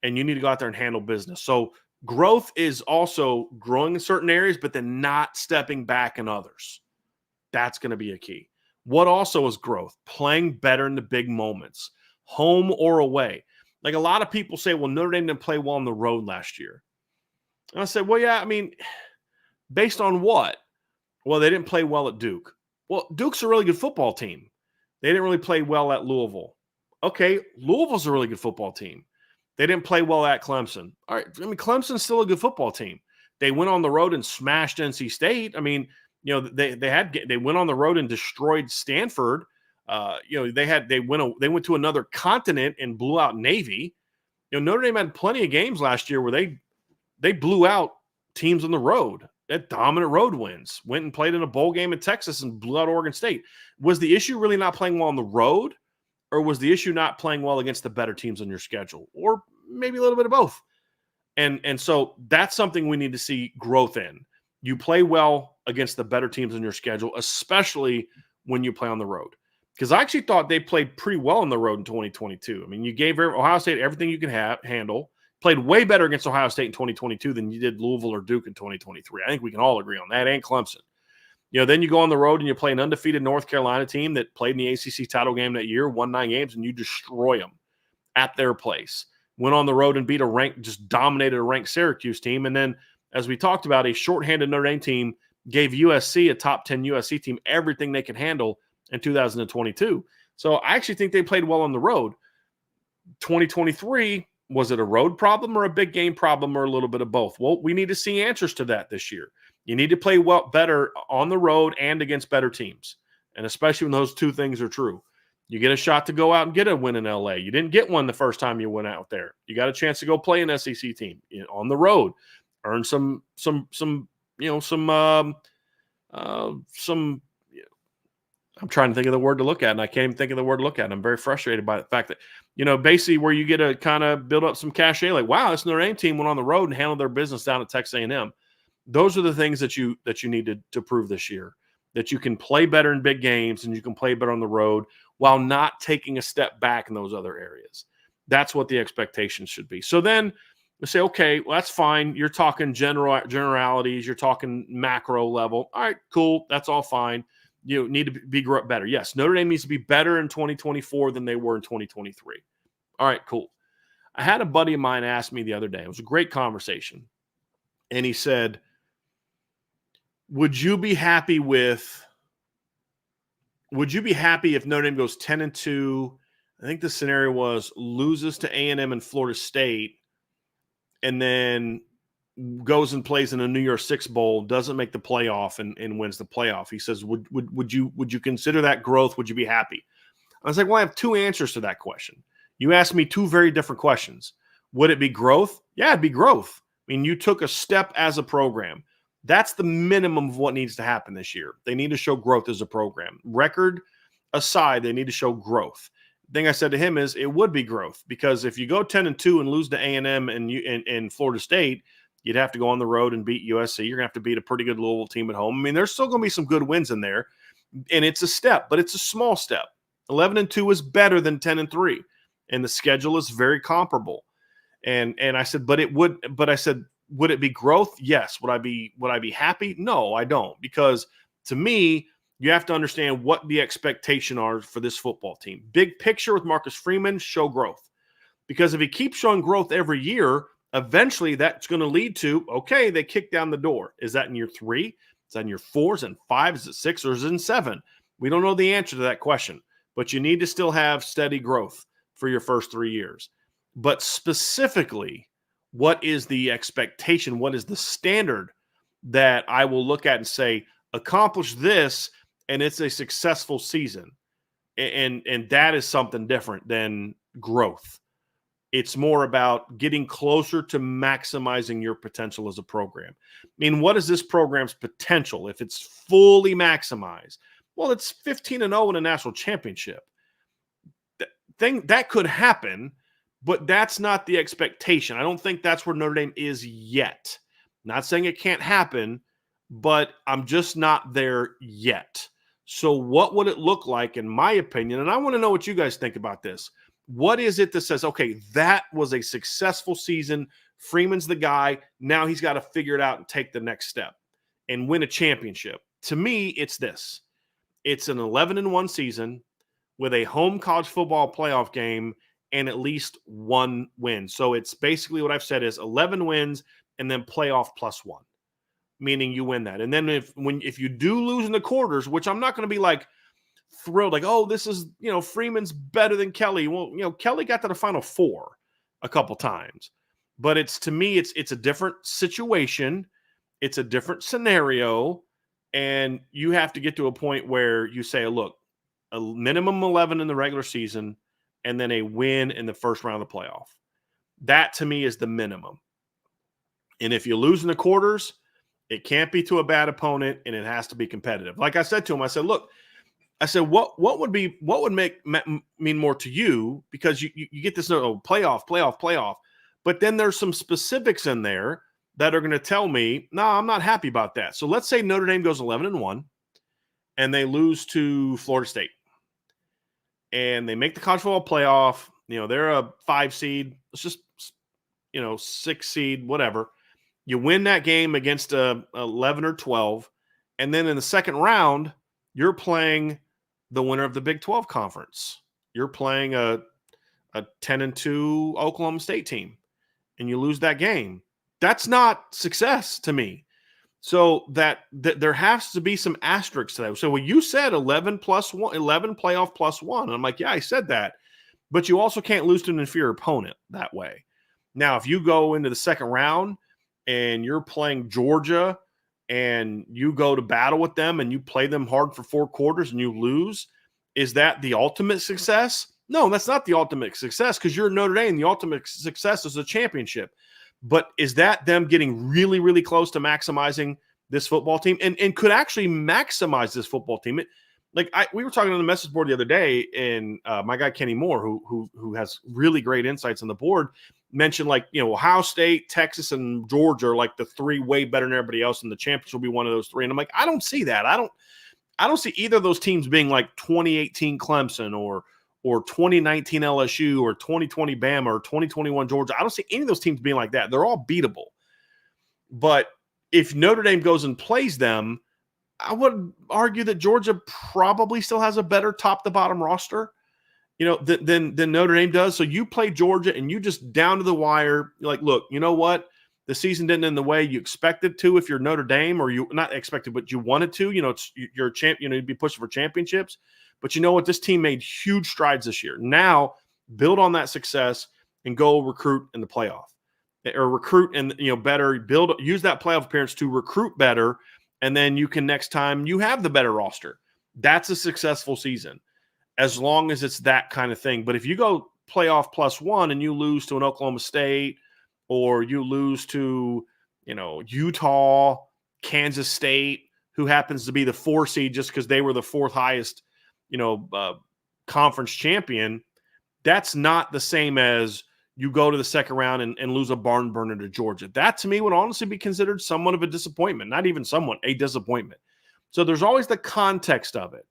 Speaker 1: And you need to go out there and handle business. So growth is also growing in certain areas, but then not stepping back in others. That's going to be a key. What also is growth? Playing better in the big moments, home or away. Like a lot of people say, well, Notre Dame didn't play well on the road last year. And I said, well, yeah, I mean, based on what? Well, they didn't play well at Duke. Well, Duke's a really good football team. They didn't really play well at Louisville. Okay, Louisville's a really good football team. They didn't play well at Clemson. All right, I mean, Clemson's still a good football team. They went on the road and smashed NC State. I mean, they went on the road and destroyed Stanford. They went to another continent and blew out Navy. Notre Dame had plenty of games last year where they blew out teams on the road. That dominant road wins. Went and played in a bowl game in Texas and blew out Oregon State. Was the issue really not playing well on the road, or was the issue not playing well against the better teams on your schedule, or maybe a little bit of both? And so that's something we need to see growth in. You play well against the better teams on your schedule, especially when you play on the road. Because I actually thought they played pretty well on the road in 2022. I mean, you gave Ohio State everything you can handle. Played way better against Ohio State in 2022 than you did Louisville or Duke in 2023. I think we can all agree on that, and Clemson. Then you go on the road and you play an undefeated North Carolina team that played in the ACC title game that year, won 9 games, and you destroy them at their place. Went on the road and just dominated a ranked Syracuse team. And then, as we talked about, a shorthanded Notre Dame team gave USC, a top 10 USC team, everything they could handle in 2022. So I actually think they played well on the road. 2023, was it a road problem or a big game problem or a little bit of both? Well, we need to see answers to that this year. You need to play better on the road and against better teams, and especially when those two things are true. You get a shot to go out and get a win in LA. You didn't get one the first time you went out there. You got a chance to go play an SEC team on the road, earn some. I'm trying to think of the word to look at, and I can't even think of the word to look at. I'm very frustrated by the fact that, basically where you get to kind of build up some cachet, like, wow, this Notre Dame team went on the road and handled their business down at Texas A&M. Those are the things that you need to prove this year, that you can play better in big games and you can play better on the road while not taking a step back in those other areas. That's what the expectations should be. So then we say, okay, well, that's fine. You're talking generalities. You're talking macro level. All right, cool. That's all fine. You need to be better. Yes, Notre Dame needs to be better in 2024 than they were in 2023. All right, cool. I had a buddy of mine ask me the other day. It was a great conversation. And he said, would you be happy if Notre Dame goes 10-2? I think the scenario was loses to A&M and Florida State and then goes and plays in a New Year's Six Bowl, doesn't make the playoff and wins the playoff. He says, would you consider that growth? Would you be happy? I was like, well, I have two answers to that question. You asked me two very different questions. Would it be growth? Yeah, it'd be growth. I mean, you took a step as a program. That's the minimum of what needs to happen this year. They need to show growth as a program. Record aside, they need to show growth. The thing I said to him is it would be growth, because if you go 10-2 and lose to A&M and Florida State, you'd have to go on the road and beat USC. You're going to have to beat a pretty good Louisville team at home. I mean, there's still going to be some good wins in there, and it's a step, but it's a small step. 11-2 is better than 10-3, and the schedule is very comparable. And I said, would it be growth? Yes. Would I be happy? No, I don't, because to me, you have to understand what the expectation are for this football team. Big picture with Marcus Freeman, show growth, because if he keeps showing growth every year, eventually that's going to lead to, okay, they kick down the door. Is that in year 3? Is that in year 4? Is it in 5? Is it 6? Or is it in 7? We don't know the answer to that question, but you need to still have steady growth for your first 3 years. But specifically, what is the expectation? What is the standard that I will look at and say, accomplish this, and it's a successful season? And that is something different than growth. It's more about getting closer to maximizing your potential as a program. I mean, what is this program's potential if it's fully maximized? Well, it's 15-0 in a national championship. That could happen, but that's not the expectation. I don't think that's where Notre Dame is yet. Not saying it can't happen, but I'm just not there yet. So what would it look like, in my opinion? And I want to know what you guys think about this. What is it that says, okay, that was a successful season. Freeman's the guy. Now he's got to figure it out and take the next step and win a championship. To me, it's this. It's an 11-1 season with a home college football playoff game and at least one win. So it's basically what I've said is 11 wins and then playoff +1, meaning you win that. And then if you do lose in the quarters, which I'm not going to be like thrilled, like, oh, this is, Freeman's better than Kelly. Well, Kelly got to the Final Four a couple times, but to me, it's a different situation. It's a different scenario. And you have to get to a point where you say, look, a minimum 11 in the regular season, and then a win in the first round of the playoff. That to me is the minimum. And if you lose in the quarters, it can't be to a bad opponent, and it has to be competitive. Like I said to him, I said, look, what would mean more to you, because you get this playoff, but then there's some specifics in there that are going to tell me, no, I'm not happy about that. So let's say Notre Dame goes 11-1 and they lose to Florida State and they make the college football playoff. They're a 5 seed. It's just, 6 seed, whatever. You win that game against a 11 or 12. And then in the second round, you're playing the winner of the Big 12 conference. You're playing a 10-2 Oklahoma State team, and you lose that game. That's not success to me. So that there has to be some asterisks to that. So when you said 11 playoff plus 1, and I'm like, yeah, I said that. But you also can't lose to an inferior opponent that way. Now, if you go into the second round and you're playing Georgia and you go to battle with them and you play them hard for 4 quarters and you lose, is that the ultimate success? No, that's not the ultimate success, because you're Notre Dame. The ultimate success is a championship. But is that them getting really, really close to maximizing this football team and could actually maximize this football team? We were talking on the message board the other day, and my guy Kenny Moore, who has really great insights on the board, mentioned Ohio State, Texas, and Georgia are like the 3 way better than everybody else, and the champions will be one of those 3. And I'm like, I don't see that. I don't see either of those teams being like 2018 Clemson or 2019 LSU or 2020 Bama or 2021 Georgia. I don't see any of those teams being like that. They're all beatable. But if Notre Dame goes and plays them, I would argue that Georgia probably still has a better top-to-bottom roster, than Notre Dame does. So you play Georgia and you just down to the wire, like, look, you know what? The season didn't end the way you expected to if you're Notre Dame, or you not expected, but you wanted to. You're a champ. You'd be pushing for championships. But you know what? This team made huge strides this year. Now build on that success and go recruit in the playoff, or recruit and better use that playoff appearance to recruit better. And then you can, next time you have the better roster, that's a successful season, as long as it's that kind of thing. But if you go playoff plus 1 and you lose to an Oklahoma State, or you lose to, Utah, Kansas State, who happens to be the 4 seed just because they were the 4th highest, conference champion, that's not the same as you go to the second round and lose a barn burner to Georgia. That to me would honestly be considered somewhat of a disappointment. Not even somewhat, a disappointment. So there's always the context of it.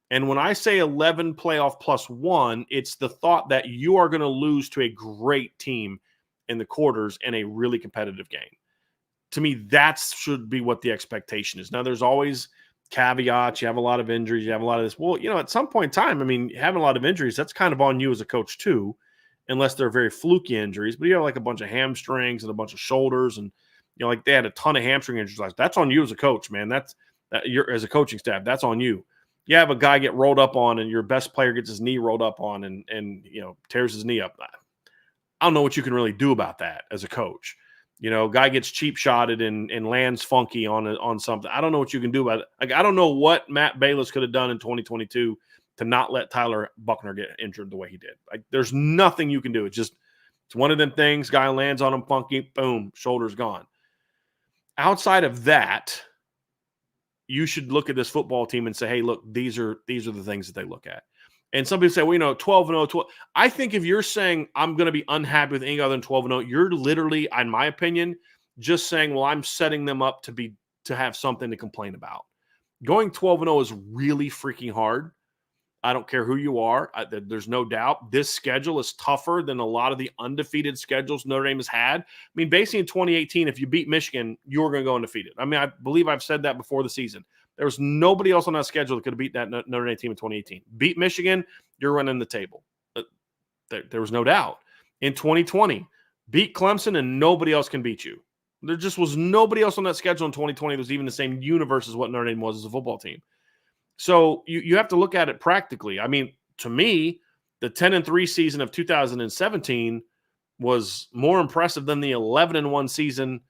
Speaker 1: And when I say 11 playoff plus 1, it's the thought that you are going to lose to a great team in the quarters in a really competitive game. To me, that should be what the expectation is. Now, there's always caveats. You have a lot of injuries. You have a lot of this. Well, at some point in time, having a lot of injuries, that's kind of on you as a coach too, unless they're very fluky injuries. But you have like a bunch of hamstrings and a bunch of shoulders, and they had a ton of hamstring injuries. That's on you as a coach, man. You're as a coaching staff. That's on you. You have a guy get rolled up on, and your best player gets his knee rolled up on, and tears his knee up. I don't know what you can really do about that as a coach. Guy gets cheap shotted and lands funky on something. I don't know what you can do about it. I don't know what Matt Bayless could have done in 2022 to not let Tyler Buckner get injured the way he did. There's nothing you can do. It's one of them things. Guy lands on him funky, boom, shoulder's gone. Outside of that, you should look at this football team and say, hey, look, these are the things that they look at. And some people say, well, 12-0, 12. I think if you're saying I'm going to be unhappy with anything other than 12-0, you're literally, in my opinion, just saying, well, I'm setting them up to have something to complain about. Going 12-0 is really freaking hard. I don't care who you are. There's no doubt this schedule is tougher than a lot of the undefeated schedules Notre Dame has had. Basically in 2018, if you beat Michigan, you were going to go undefeated. I believe I've said that before the season. There was nobody else on that schedule that could have beat that Notre Dame team in 2018. Beat Michigan, you're running the table. There was no doubt. In 2020, beat Clemson, and nobody else can beat you. There just was nobody else on that schedule in 2020 that was even the same universe as what Notre Dame was as a football team. So you have to look at it practically. To me, the 10-3 season of 2017 was more impressive than the 11-1 season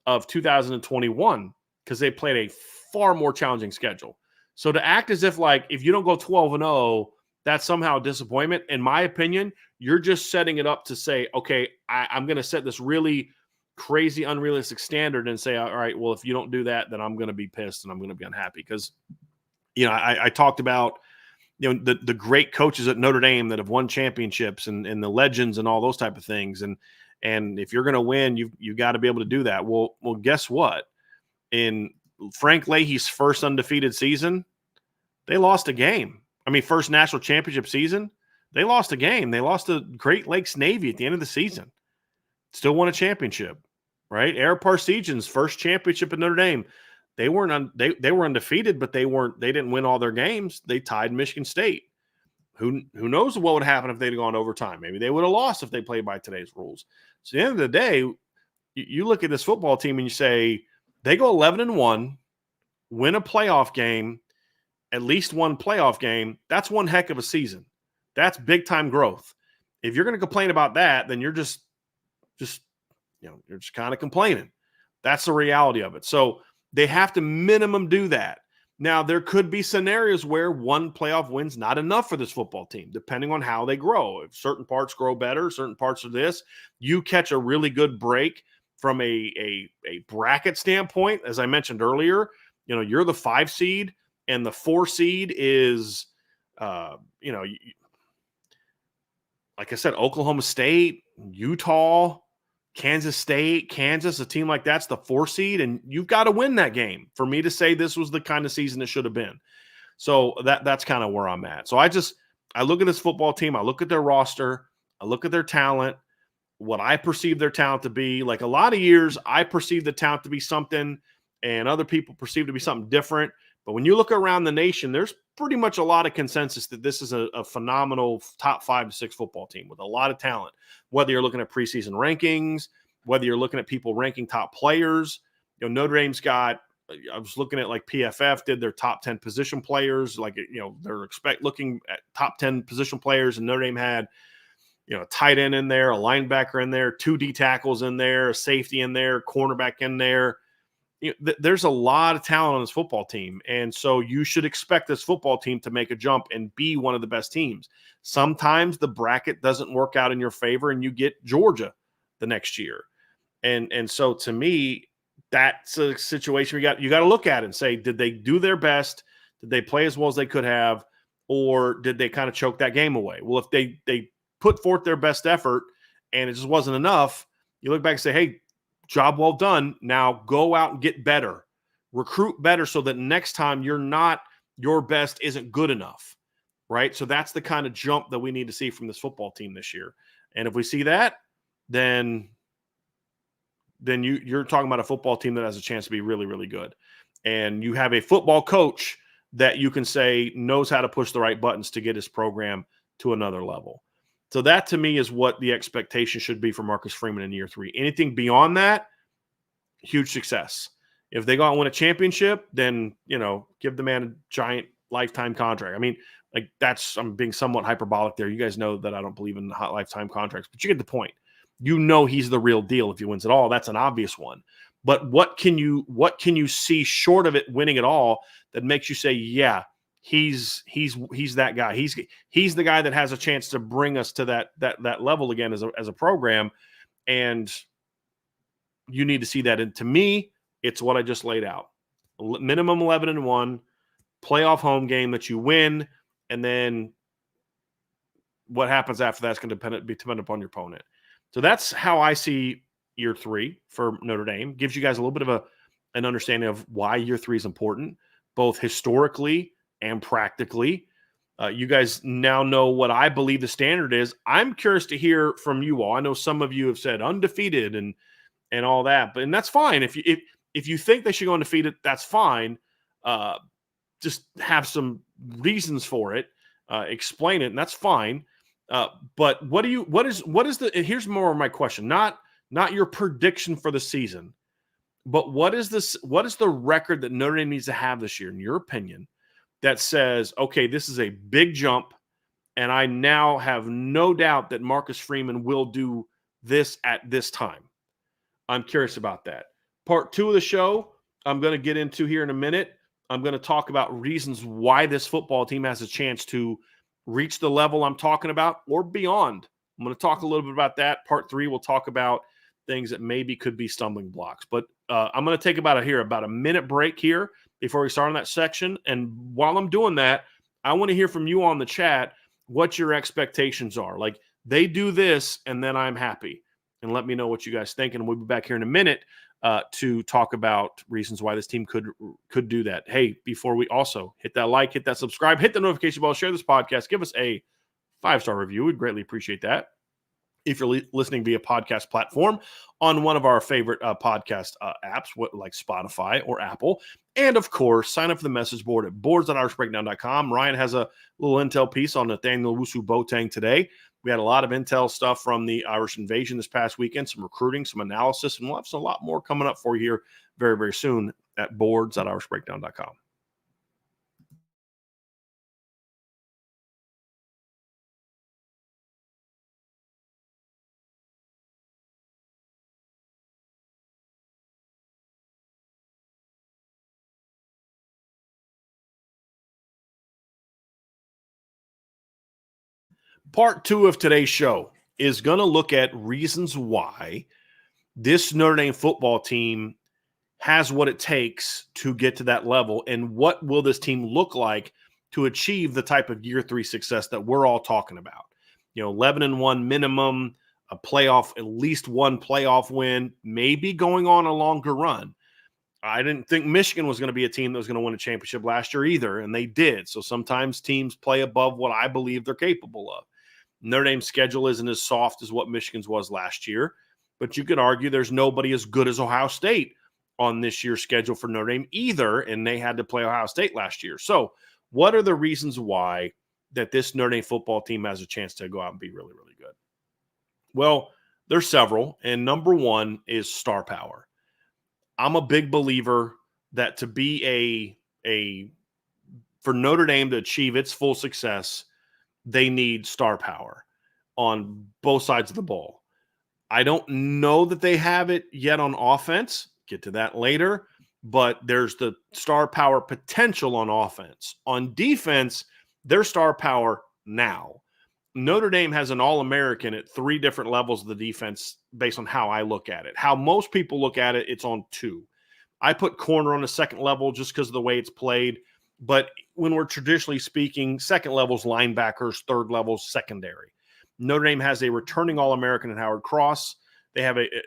Speaker 1: of 2021, because they played a far more challenging schedule. So to act as if like if you don't go 12-0, that's somehow a disappointment. In my opinion, you're just setting it up to say, okay, I'm going to set this really crazy, unrealistic standard and say, all right, well, if you don't do that, then I'm going to be pissed and I'm going to be unhappy. Because, I talked about, the great coaches at Notre Dame that have won championships and the legends and all those type of things. And if you're going to win, you got to be able to do that. Well, guess what? In Frank Leahy's first undefeated season, they lost a game. I mean, first national championship season, they lost a game. They lost to Great Lakes Navy at the end of the season. Still won a championship, right? Eric Parsegian's first championship at Notre Dame. They weren't they were undefeated, but they didn't win all their games. They tied Michigan State. Who knows what would happen if they'd gone overtime? Maybe they would have lost if they played by today's rules. So at the end of the day, you look at this football team and you say they go 11-1, win a playoff game, at least one playoff game. That's one heck of a season. That's big time growth. If you're going to complain about that, then you're just you're just kind of complaining. That's the reality of it. So they have to minimum do that. Now, there could be scenarios where one playoff win's not enough for this football team, depending on how they grow. If certain parts grow better, certain parts of this, you catch a really good break from a bracket standpoint. As I mentioned earlier, you're the 5 seed and the 4 seed is, like I said, Oklahoma State, Utah, Kansas State, Kansas, a team like that's the 4 seed, and you've got to win that game for me to say this was the kind of season it should have been. So that's kind of where I'm at. So I look at this football team, I look at their roster, I look at their talent, what I perceive their talent to be. Like a lot of years, I perceive the talent to be something, and other people perceive to be something different. But when you look around the nation, there's pretty much a lot of consensus that this is a phenomenal top 5 to 6 football team with a lot of talent. Whether you're looking at preseason rankings, whether you're looking at people ranking top players, Notre Dame's got. I was looking at like PFF did their top 10 position players, like they're looking at top 10 position players, and Notre Dame had a tight end in there, a linebacker in there, 2 D tackles in there, a safety in there, cornerback in there. There's a lot of talent on this football team. And so you should expect this football team to make a jump and be one of the best teams. Sometimes the bracket doesn't work out in your favor and you get Georgia the next year. And so to me, that's a situation you got to look at and say, did they do their best? Did they play as well as they could have? Or did they kind of choke that game away? Well, if they put forth their best effort and it just wasn't enough, you look back and say, hey, job well done. Now go out and get better. Recruit better so that next time your best isn't good enough, right? So that's the kind of jump that we need to see from this football team this year. And if we see that, then you're talking about a football team that has a chance to be really, really good. And you have a football coach that you can say knows how to push the right buttons to get his program to another level. So that, to me, is what the expectation should be for Marcus Freeman in year 3. Anything beyond that, huge success. If they go out and win a championship, then, give the man a giant lifetime contract. I mean, like I'm being somewhat hyperbolic there. You guys know that I don't believe in hot lifetime contracts, but you get the point. He's the real deal if he wins it all. That's an obvious one. But what can you see short of it winning it all that makes you say, yeah, he's that guy. He's the guy that has a chance to bring us to that level again as a program. And you need to see that. And to me, it's what I just laid out. Minimum 11-1, playoff home game that you win, and then what happens after that's going to be dependent upon your opponent. So that's how I see year 3 for Notre Dame. Gives you guys a little bit of an understanding of why year 3 is important, both historically and practically. You guys now know what I believe the standard is. I'm curious to hear from you all. I know some of you have said undefeated and all that, and that's fine. If you think they should go undefeated, that's fine. Just have some reasons for it. Explain it, and that's fine. But here's more of my question. Not your prediction for the season, but what is the record that Notre Dame needs to have this year, in your opinion, that says, okay, this is a big jump, and I now have no doubt that Marcus Freeman will do this at this time? I'm curious about that. Part 2 of the show, I'm going to get into here in a minute. I'm going to talk about reasons why this football team has a chance to reach the level I'm talking about or beyond. I'm going to talk a little bit about that. Part 3, we'll talk about things that maybe could be stumbling blocks. But I'm going to take about a minute break here before we start on that section. And while I'm doing that, I want to hear from you on the chat what your expectations are. Like, they do this, and then I'm happy. And let me know what you guys think. And we'll be back here in a minute to talk about reasons why this team could do that. Hey, before we also hit that like, hit that subscribe, hit the notification bell, share this podcast, give us a 5-star review. We'd greatly appreciate that. If you're listening via podcast platform on one of our favorite podcast apps, like Spotify or Apple. And, of course, sign up for the message board at boards.irishbreakdown.com. Ryan has a little intel piece on Nathaniel Wusu Boateng today. We had a lot of intel stuff from the Irish invasion this past weekend, some recruiting, some analysis, and we'll have a lot more coming up for you here very, very soon at boards.irishbreakdown.com. Part 2 of today's show is going to look at reasons why this Notre Dame football team has what it takes to get to that level, and what will this team look like to achieve the type of year 3 success that we're all talking about. 11-1 minimum, a playoff, at least one playoff win, maybe going on a longer run. I didn't think Michigan was going to be a team that was going to win a championship last year either, and they did. So sometimes teams play above what I believe they're capable of. Notre Dame's schedule isn't as soft as what Michigan's was last year, but you could argue there's nobody as good as Ohio State on this year's schedule for Notre Dame either, and they had to play Ohio State last year. So what are the reasons why that this Notre Dame football team has a chance to go out and be really, really good? Well, there's several, and number one is star power. I'm a big believer that to be for Notre Dame to achieve its full success, they need star power on both sides of the ball. I don't know that they have it yet on offense. Get to that later. But there's the star power potential on offense. On defense, there's star power now. Notre Dame has an All-American at 3 different levels of the defense based on how I look at it. How most people look at it, it's on 2. I put corner on the second level just because of the way it's played. But when we're traditionally speaking, second level's linebackers, third level's secondary. Notre Dame has a returning All-American in Howard Cross.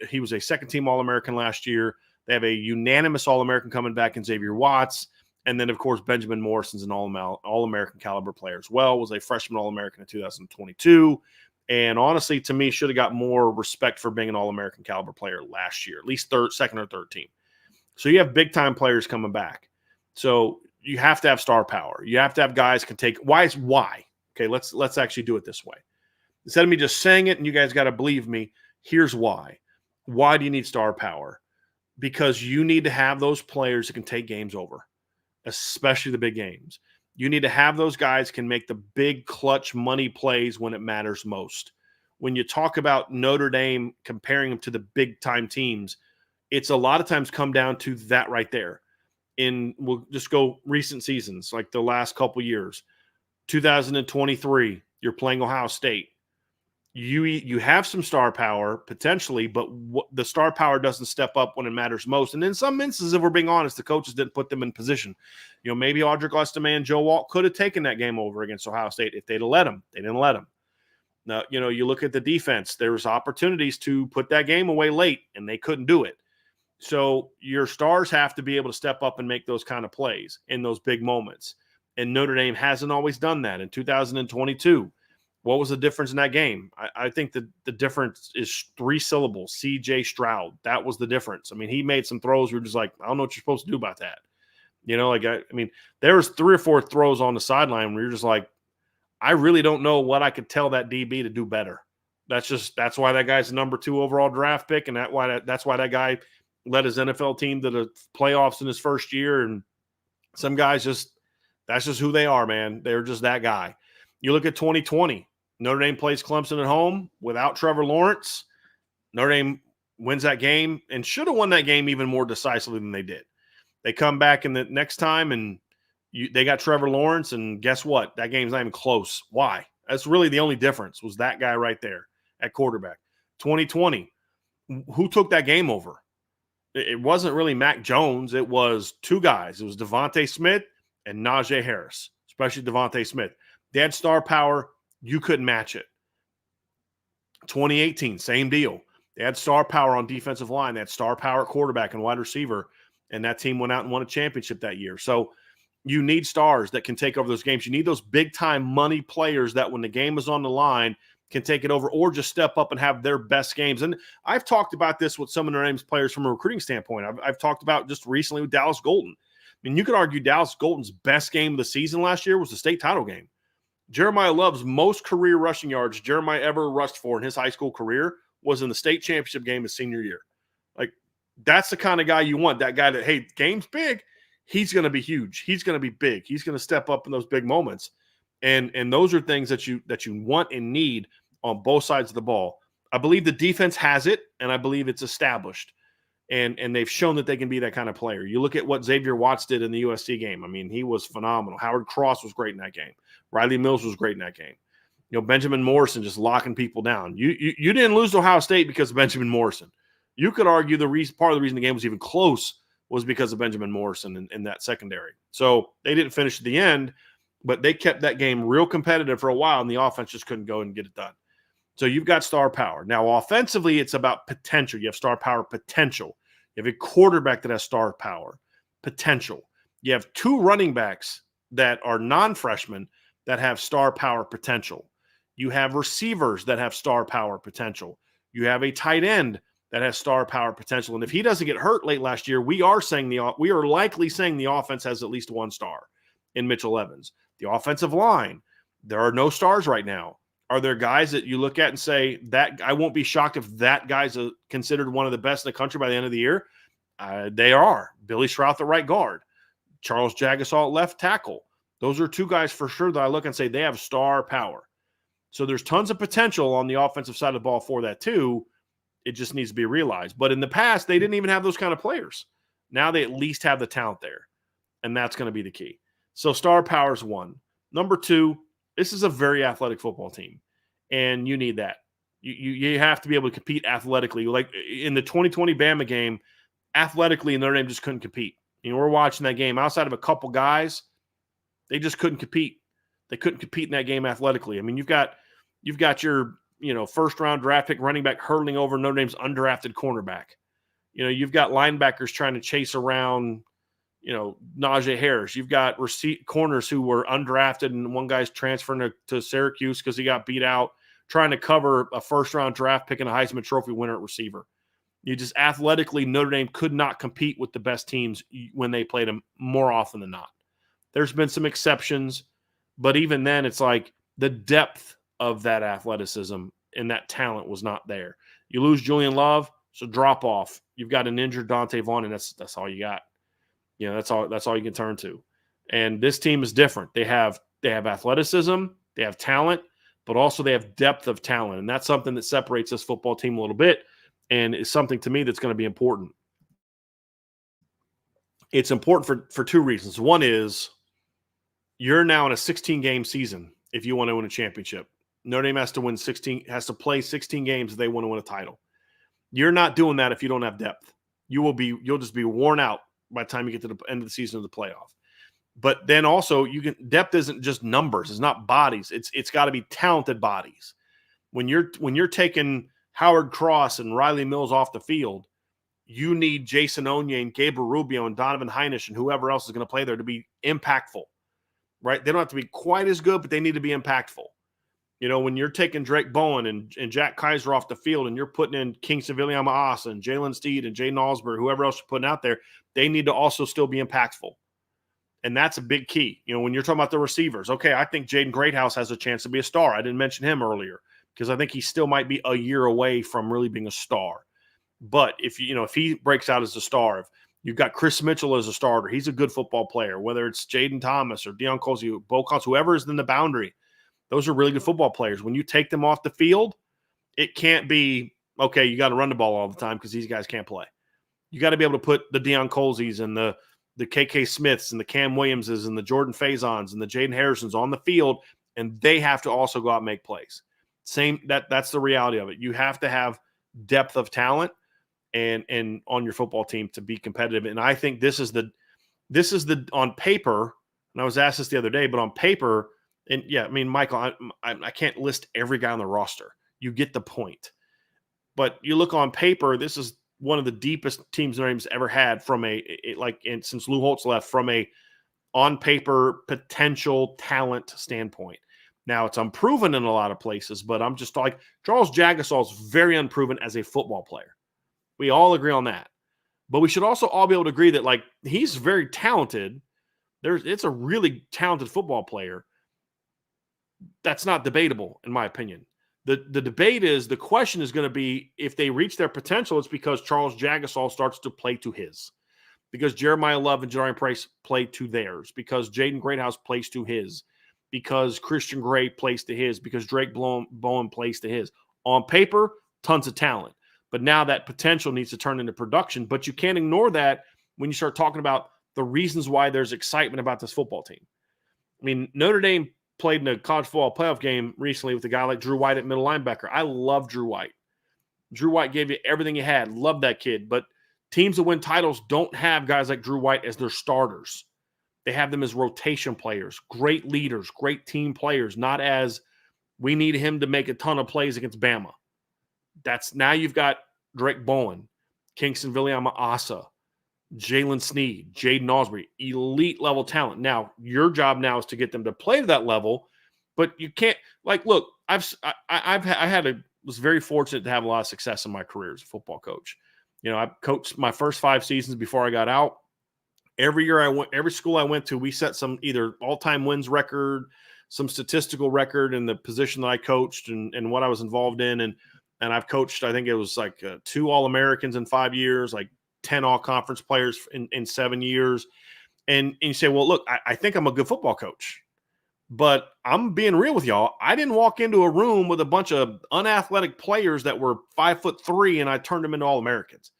Speaker 1: He was a second-team All-American last year. They have a unanimous All-American coming back in Xavier Watts. And then, of course, Benjamin Morrison's an All-American caliber player as well, was a freshman All-American in 2022. And honestly, to me, should have got more respect for being an All-American caliber player last year, at least second or third team. So you have big-time players coming back. So you have to have star power. You have to have guys can take – why? Okay, let's actually do it this way. Instead of me just saying it and you guys got to believe me, here's why. Why do you need star power? Because you need to have those players that can take games over, especially the big games. You need to have those guys can make the big clutch money plays when it matters most. When you talk about Notre Dame, comparing them to the big-time teams, it's a lot of times come down to that right there. We'll just go recent seasons, like the last couple years. 2023, you're playing Ohio State. You have some star power potentially, but the star power doesn't step up when it matters most. And in some instances, if we're being honest, the coaches didn't put them in position. Maybe Audric Estime and Joe Alt could have taken that game over against Ohio State if they'd have let them. They didn't let them. Now, you look at the defense. There was opportunities to put that game away late, and they couldn't do it. So your stars have to be able to step up and make those kind of plays in those big moments. And Notre Dame hasn't always done that. In 2022, what was the difference in that game? I think the difference is 3 syllables, C.J. Stroud. That was the difference. I mean, he made some throws. We were just like, I don't know what you're supposed to do about that. There was 3 or 4 throws on the sideline where you're just like, I really don't know what I could tell that DB to do better. That's why that guy's the number 2 overall draft pick, and that's why that guy led his NFL team to the playoffs in his first year. And some guys that's just who they are, man. They're just that guy. You look at 2020, Notre Dame plays Clemson at home without Trevor Lawrence. Notre Dame wins that game and should have won that game even more decisively than they did. They come back in the next time and they got Trevor Lawrence, and guess what? That game's not even close. Why? That's really the only difference was that guy right there at quarterback. 2020, who took that game over? It wasn't really Mac Jones. It was two guys. It was Devontae Smith and Najee Harris, especially Devontae Smith. They had star power. You couldn't match it. 2018, same deal. They had star power on defensive line. They had star power at quarterback and wide receiver, and that team went out and won a championship that year. So you need stars that can take over those games. You need those big-time money players that when the game is on the line can take it over or just step up and have their best games. And I've talked about this with some of Notre Dame's players from a recruiting standpoint. I've talked about just recently with Dallas Golden. I mean, you could argue Dallas Golden's best game of the season last year was the state title game. Jeremiah Love's most career rushing yards Jeremiah ever rushed for in his high school career was in the state championship game his senior year. Like, that's the kind of guy you want, that guy that, hey, game's big. He's going to be huge. He's going to be big. He's going to step up in those big moments. And those are things that you want and need on both sides of the ball. I believe the defense has it, and I believe it's established. And they've shown that they can be that kind of player. You look at what Xavier Watts did in the USC game. I mean, he was phenomenal. Howard Cross was great in that game. Riley Mills was great in that game. You know, Benjamin Morrison just locking people down. You didn't lose to Ohio State because of Benjamin Morrison. You could argue part of the reason the game was even close was because of Benjamin Morrison in that secondary. So they didn't finish at the end, but they kept that game real competitive for a while, and the offense just couldn't go and get it done. So you've got star power. Now, offensively, it's about potential. You have star power potential. You have a quarterback that has star power potential. You have two running backs that are non-freshmen that have star power potential. You have receivers that have star power potential. You have a tight end that has star power potential. And if he doesn't get hurt late last year, we are likely saying the offense has at least one star in Mitchell Evans. The offensive line, there are no stars right now. Are there guys that you look at and say that I won't be shocked if that guy's considered one of the best in the country by the end of the year? They are. Billy Shrout, the right guard. Charles Jagasaw, left tackle. Those are two guys for sure that I look and say they have star power. So there's tons of potential on the offensive side of the ball for that too. It just needs to be realized. But in the past, they didn't even have those kind of players. Now they at least have the talent there, and that's going to be the key. So star power is one. Number two, this is a very athletic football team, and you need that. You have to be able to compete athletically. Like in the 2020 Bama game, athletically, Notre Dame just couldn't compete. You know, we're watching that game. Outside of a couple guys, they just couldn't compete. They couldn't compete in that game athletically. I mean, you've got your first-round draft pick running back hurtling over Notre Dame's undrafted cornerback. You know, you've got linebackers trying to chase around Najee Harris. You've got corners who were undrafted, and one guy's transferring to Syracuse because he got beat out, trying to cover a first-round draft pick and a Heisman Trophy winner at receiver. You just athletically, Notre Dame could not compete with the best teams when they played them more often than not. There's been some exceptions, but even then, it's like the depth of that athleticism and that talent was not there. You lose Julian Love, so drop off. You've got an injured Dante Vaughn, and that's all you got. You know, that's all you can turn to. And this team is different. They have athleticism, they have talent, but also they have depth of talent. And that's something that separates this football team a little bit, and is something to me that's going to be important. It's important for two reasons. One is you're now in a 16-game season if you want to win a championship. Notre Dame has to play 16 games if they want to win a title. You're not doing that if you don't have depth. You'll just be worn out by the time you get to the end of the season of the playoff. But then also depth isn't just numbers. It's not bodies. It's got to be talented bodies. When you're taking Howard Cross and Riley Mills off the field, you need Jason Onye and Gabriel Rubio and Donovan Heinisch and whoever else is going to play there to be impactful, right? They don't have to be quite as good, but they need to be impactful. You know, when you're taking Drake Bowen and Jack Kaiser off the field and you're putting in Kingston Viliama-Asa and Jalen Steed and Jaden Alsberg, whoever else you're putting out there, they need to also still be impactful. And that's a big key. You know, when you're talking about the receivers, okay, I think Jaden Greathouse has a chance to be a star. I didn't mention him earlier because I think he still might be a year away from really being a star. But if he breaks out as a star, if you've got Chris Mitchell as a starter, he's a good football player, whether it's Jaden Thomas or Deion Colsey, Bo Cox, whoever is in the boundary. Those are really good football players. When you take them off the field, it can't be, okay, you got to run the ball all the time because these guys can't play. You got to be able to put the Deion Colseys and the KK Smiths and the Cam Williamses and the Jordan Faisons and the Jaden Harrisons on the field, and they have to also go out and make plays. That's the reality of it. You have to have depth of talent and on your football team to be competitive. And I think this is the on paper, and I was asked this the other day, but on paper, and yeah, I mean, Michael, I can't list every guy on the roster. You get the point. But you look on paper, this is one of the deepest teams Notre Dame's ever had from since Lou Holtz left, from a on paper potential talent standpoint. Now, it's unproven in a lot of places, but I'm just like, Charles Jagasaw is very unproven as a football player. We all agree on that. But we should also all be able to agree that, like, he's very talented. It's a really talented football player. That's not debatable, in my opinion. The debate is, the question is going to be, if they reach their potential, it's because Charles Jagasaw starts to play to his. Because Jeremiah Love and Jadarian Price play to theirs. Because Jaden Greathouse plays to his. Because Christian Gray plays to his. Because Drake Bowen plays to his. On paper, tons of talent. But now that potential needs to turn into production. But you can't ignore that when you start talking about the reasons why there's excitement about this football team. I mean, Notre Dame played in a college football playoff game recently with a guy like Drew White at middle linebacker. I love Drew White. Drew White gave you everything he had. Love that kid. But teams that win titles don't have guys like Drew White as their starters. They have them as rotation players, great leaders, great team players, not as, we need him to make a ton of plays against Bama. Now you've got Drake Bowen, Kingston Viliama-Asa, Jalen Sneed, Jaden Osbury, elite level talent. Now, your job now is to get them to play to that level, but you can't, like, look, was very fortunate to have a lot of success in my career as a football coach. You know, I coached my first 5 seasons before I got out. Every school I went to, we set some either all-time wins record, some statistical record in the position that I coached and what I was involved in. And I've coached, I think it was like 2 All-Americans in 5 years, like 10 all-conference players in 7 years. And you say, well, look, I think I'm a good football coach. But I'm being real with y'all. I didn't walk into a room with a bunch of unathletic players that were 5'3" and I turned them into All-Americans.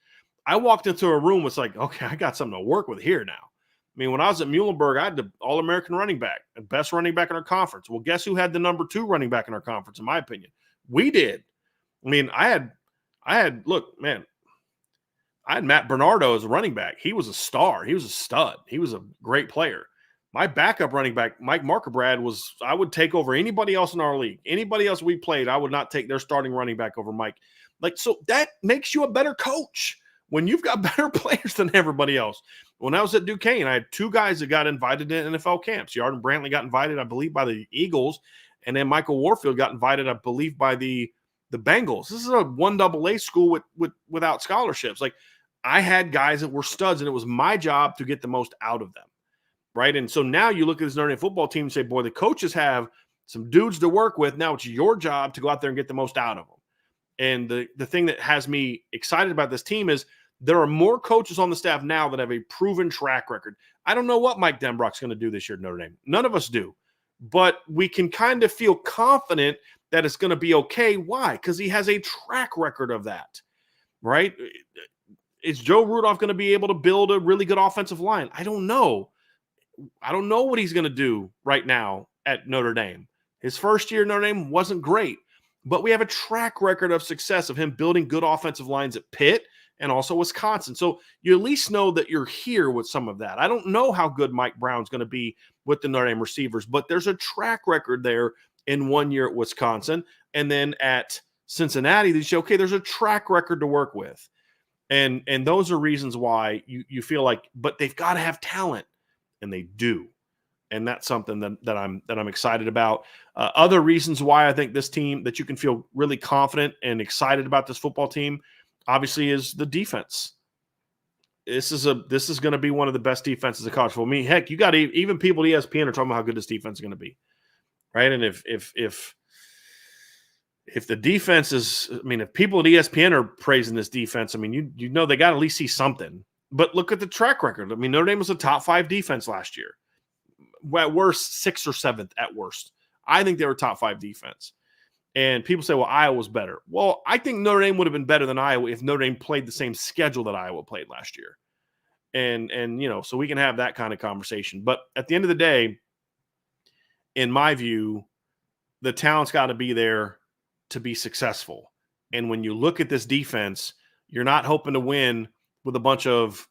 Speaker 1: I walked into a room with, like, okay, I got something to work with here now. I mean, when I was at Muhlenberg, I had the All-American running back, the best running back in our conference. Well, guess who had the number 2 running back in our conference, in my opinion? We did. I mean, I had Matt Bernardo as a running back. He was a star. He was a stud. He was a great player. My backup running back, Mike Markabrad, I would take over anybody else in our league. Anybody else we played, I would not take their starting running back over Mike. Like, so that makes you a better coach when you've got better players than everybody else. When I was at Duquesne, I had 2 guys that got invited to NFL camps. Yarden Brantley got invited, I believe, by the Eagles, and then Michael Warfield got invited, I believe, by the Bengals. This is a 1AA school without scholarships. Like, I had guys that were studs, and it was my job to get the most out of them, right? And so now you look at this Notre Dame football team and say, boy, the coaches have some dudes to work with. Now it's your job to go out there and get the most out of them. And the thing that has me excited about this team is there are more coaches on the staff now that have a proven track record. I don't know what Mike Denbrock's going to do this year at Notre Dame. None of us do. But we can kind of feel confident that it's going to be okay. Why? Because he has a track record of that, right? Is Joe Rudolph going to be able to build a really good offensive line? I don't know. I don't know what he's going to do right now at Notre Dame. His first year at Notre Dame wasn't great, but we have a track record of success of him building good offensive lines at Pitt and also Wisconsin. So you at least know that you're here with some of that. I don't know how good Mike Brown's going to be with the Notre Dame receivers, but there's a track record there in 1 year at Wisconsin. And then at Cincinnati, they say, okay, there's a track record to work with. And those are reasons why you feel like, but they've got to have talent, and they do. And that's something that I'm excited about. Other reasons why I think this team, that you can feel really confident and excited about this football team, obviously, is the defense. This is going to be one of the best defenses in college football. I mean, heck, you got even people at ESPN are talking about how good this defense is going to be, right? And if the defense is, I mean, if people at ESPN are praising this defense, I mean, you know they got to at least see something. But look at the track record. I mean, Notre Dame was a top 5 defense last year. At worst, 6th or 7th at worst. I think they were top 5 defense. And people say, well, Iowa's better. Well, I think Notre Dame would have been better than Iowa if Notre Dame played the same schedule that Iowa played last year. And so we can have that kind of conversation. But at the end of the day, in my view, the talent's got to be there to be successful. And when you look at this defense, you're not hoping to win with a bunch of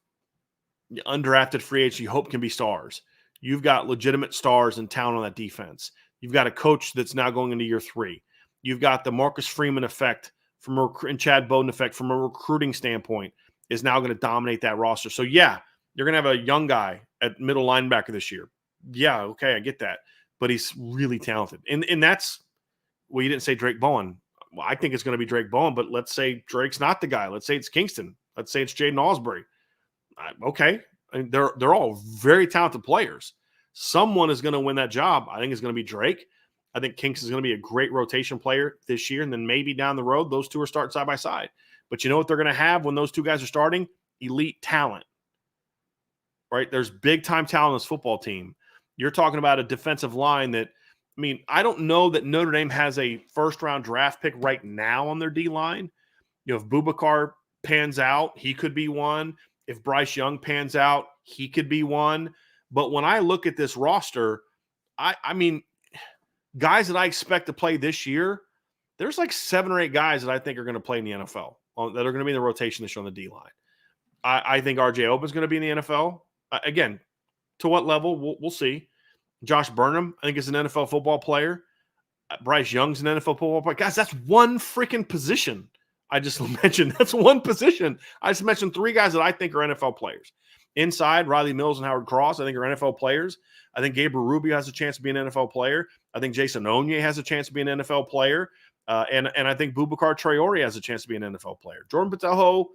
Speaker 1: undrafted free agents you hope can be stars. You've got legitimate stars and talent on that defense. You've got a coach that's now going into year 3. You've got the Marcus Freeman effect and Chad Bowden effect from a recruiting standpoint is now going to dominate that roster. So, yeah, you're going to have a young guy at middle linebacker this year. Yeah, okay, I get that. But he's really talented. And that's – well, you didn't say Drake Bowen. Well, I think it's going to be Drake Bowen, but let's say Drake's not the guy. Let's say it's Kingston. Let's say it's Jaden Osbury. Okay. I mean, they're all very talented players. Someone is going to win that job. I think it's going to be Drake. I think Kingston's going to be a great rotation player this year, and then maybe down the road, those two are starting side by side. But you know what they're going to have when those two guys are starting? Elite talent, right? There's big-time talent on this football team. You're talking about a defensive line that, I mean, I don't know that Notre Dame has a first-round draft pick right now on their D-line. You know, if Boubacar pans out, he could be one. If Bryce Young pans out, he could be one. But when I look at this roster, I mean, guys that I expect to play this year, there's like 7 or 8 guys that I think are going to play in the NFL that are going to be in the rotation this year on the D-line. I think R.J. Oben's going to be in the NFL. Again, to what level, we'll see. Josh Burnham, I think, is an NFL football player. Bryce Young's an NFL football player. Guys, that's one freaking position. I just mentioned that's one position. I just mentioned 3 guys that I think are NFL players. Inside, Riley Mills and Howard Cross, I think, are NFL players. I think Gabriel Rubio has a chance to be an NFL player. I think Jason Onye has a chance to be an NFL player. And I think Boubacar Traore has a chance to be an NFL player. Jordan Botelho,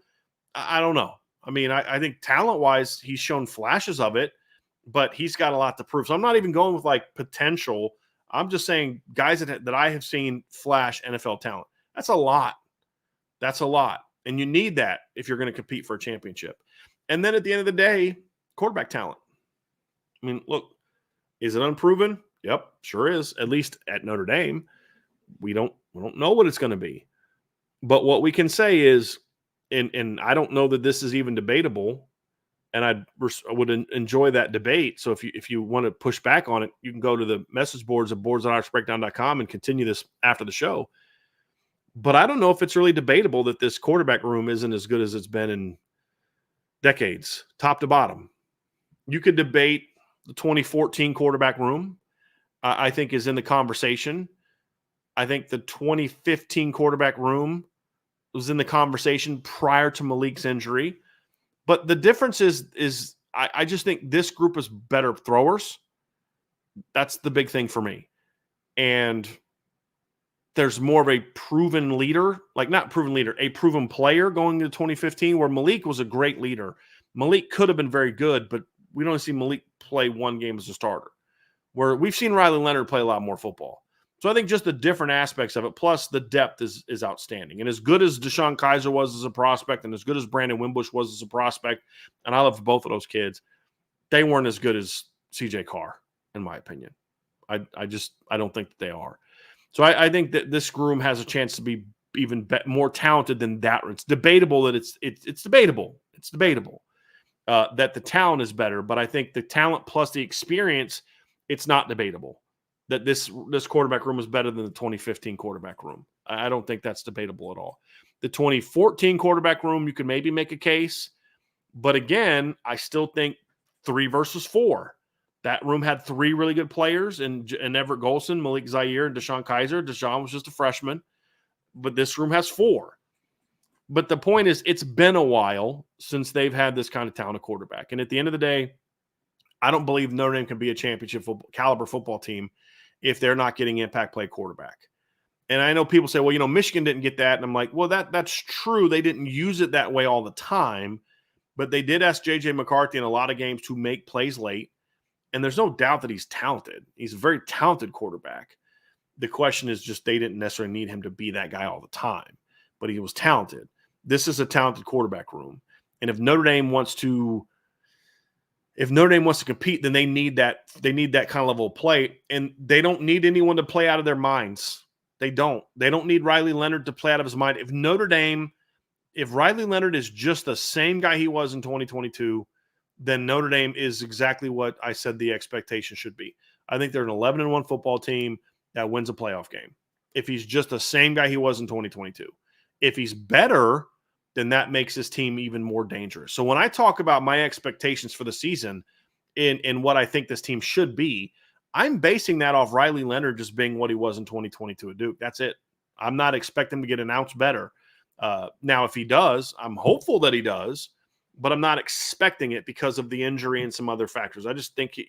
Speaker 1: I don't know. I mean, I think talent-wise, he's shown flashes of it, but he's got a lot to prove. So I'm not even going with, like, potential. I'm just saying guys that I have seen flash NFL talent. That's a lot. That's a lot. And you need that if you're going to compete for a championship. And then at the end of the day, quarterback talent. I mean, look, is it unproven? Yep, sure is. At least at Notre Dame, we don't know what it's going to be. But what we can say is, and I don't know that this is even debatable, and I would enjoy that debate. So if you want to push back on it, you can go to the message boards at boards.irishbreakdown.com and continue this after the show. But I don't know if it's really debatable that this quarterback room isn't as good as it's been in decades, top to bottom. You could debate the 2014 quarterback room, I think, is in the conversation. I think the 2015 quarterback room was in the conversation prior to Malik's injury. But the difference is I just think this group is better throwers. That's the big thing for me. And there's more of a proven leader, like not proven leader, a proven player going into 2015, where Malik was a great leader. Malik could have been very good, but we don't see Malik play one game as a starter, where we've seen Riley Leonard play a lot more football. So I think just the different aspects of it, plus the depth is outstanding. And as good as Deshaun Kaiser was as a prospect, and as good as Brandon Wimbush was as a prospect, and I love both of those kids, they weren't as good as CJ Carr, in my opinion. I don't think that they are. So I think that this room has a chance to be even more talented than that. It's debatable that it's debatable. It's debatable that the talent is better, but I think the talent plus the experience, it's not debatable that this quarterback room is better than the 2015 quarterback room. I don't think that's debatable at all. The 2014 quarterback room, you could maybe make a case, but again, I still think 3 versus 4. That room had 3 really good players in Everett Golson, Malik Zaire, and Deshaun Kaiser. Deshaun was just a freshman, but this room has 4. But the point is, it's been a while since they've had this kind of talented quarterback. And at the end of the day, I don't believe Notre Dame can be a championship caliber football team if they're not getting impact play quarterback. And I know people say, well, Michigan didn't get that. And I'm like, well, that's true. They didn't use it that way all the time, but they did ask J.J. McCarthy in a lot of games to make plays late. And there's no doubt that he's talented. He's a very talented quarterback. The question is just they didn't necessarily need him to be that guy all the time, but he was talented. This is a talented quarterback room. And if Notre Dame wants to compete, then they need that kind of level of play. And they don't need anyone to play out of their minds. They don't need Riley Leonard to play out of his mind. If Riley Leonard is just the same guy he was in 2022, then Notre Dame is exactly what I said the expectation should be. I think they're an 11-1 football team that wins a playoff game. If he's just the same guy he was in 2022. If he's better, then that makes his team even more dangerous. So when I talk about my expectations for the season in what I think this team should be, I'm basing that off Riley Leonard just being what he was in 2022 at Duke. That's it. I'm not expecting him to get an ounce better. Now, if he does, I'm hopeful that he does, but I'm not expecting it because of the injury and some other factors. I just think,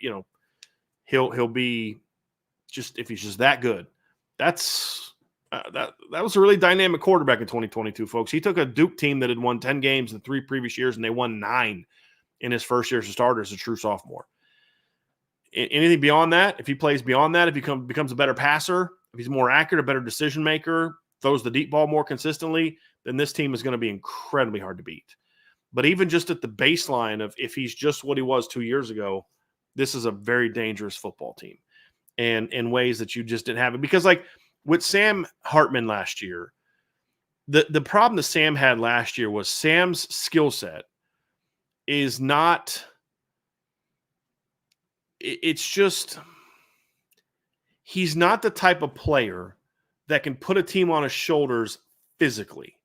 Speaker 1: he'll be just, if he's just that good. That's that was a really dynamic quarterback in 2022, folks. He took a Duke team that had won 10 games in 3 previous years, and they won 9 in his first year as a starter as a true sophomore. Anything beyond that, if he plays beyond that, if he becomes a better passer, if he's more accurate, a better decision maker, throws the deep ball more consistently, then this team is going to be incredibly hard to beat. But even just at the baseline of if he's just what he was 2 years ago, this is a very dangerous football team. And in ways that you just didn't have it. Because like with Sam Hartman last year, the problem that Sam had last year was Sam's skill set is not – it's just he's not the type of player that can put a team on his shoulders physically.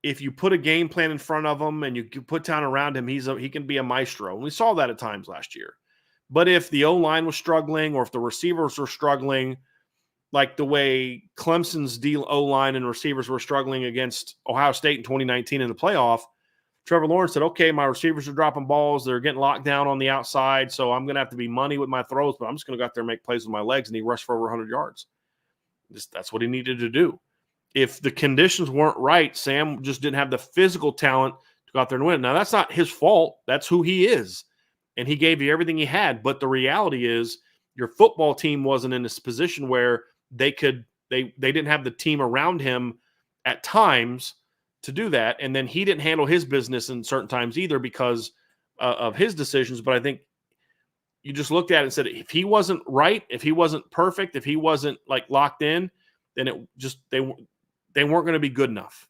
Speaker 1: If you put a game plan in front of him and you put talent around him, he can be a maestro. And we saw that at times last year. But if the O-line was struggling or if the receivers were struggling, like the way Clemson's O-line and receivers were struggling against Ohio State in 2019 in the playoff, Trevor Lawrence said, okay, my receivers are dropping balls. They're getting locked down on the outside, so I'm going to have to be money with my throws, but I'm just going to go out there and make plays with my legs, and he rushed for over 100 yards. That's what he needed to do. If the conditions weren't right, Sam just didn't have the physical talent to go out there and win. Now, that's not his fault. That's who he is, and he gave you everything he had, but the reality is your football team wasn't in this position where they didn't have the team around him at times to do that. And then he didn't handle his business in certain times either because of his decisions. But I think you just looked at it and said, if he wasn't right, if he wasn't perfect, if he wasn't like locked in, then they weren't going to be good enough.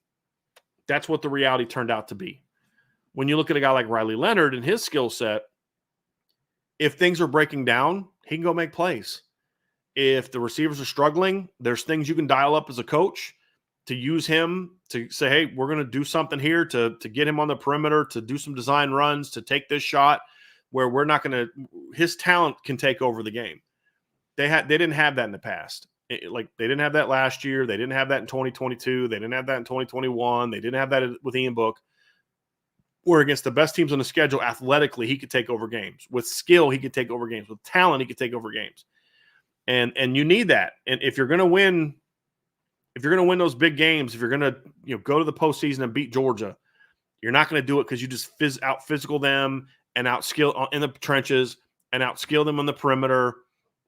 Speaker 1: That's what the reality turned out to be. When you look at a guy like Riley Leonard and his skill set, if things are breaking down, he can go make plays. If the receivers are struggling, there's things you can dial up as a coach to use him to say, hey, we're going to do something here to get him on the perimeter, to do some design runs, to take this shot where we're not going to – his talent can take over the game. They didn't have that in the past. They didn't have that last year. They didn't have that in 2022. They didn't have that in 2021. They didn't have that with Ian Book. Where against the best teams on the schedule, athletically, he could take over games. With skill, he could take over games. With talent, he could take over games. And you need that. And if you're going to win those big games, if you're going to go to the postseason and beat Georgia, you're not going to do it because you just out physical them and outskill in the trenches and outskill them on the perimeter,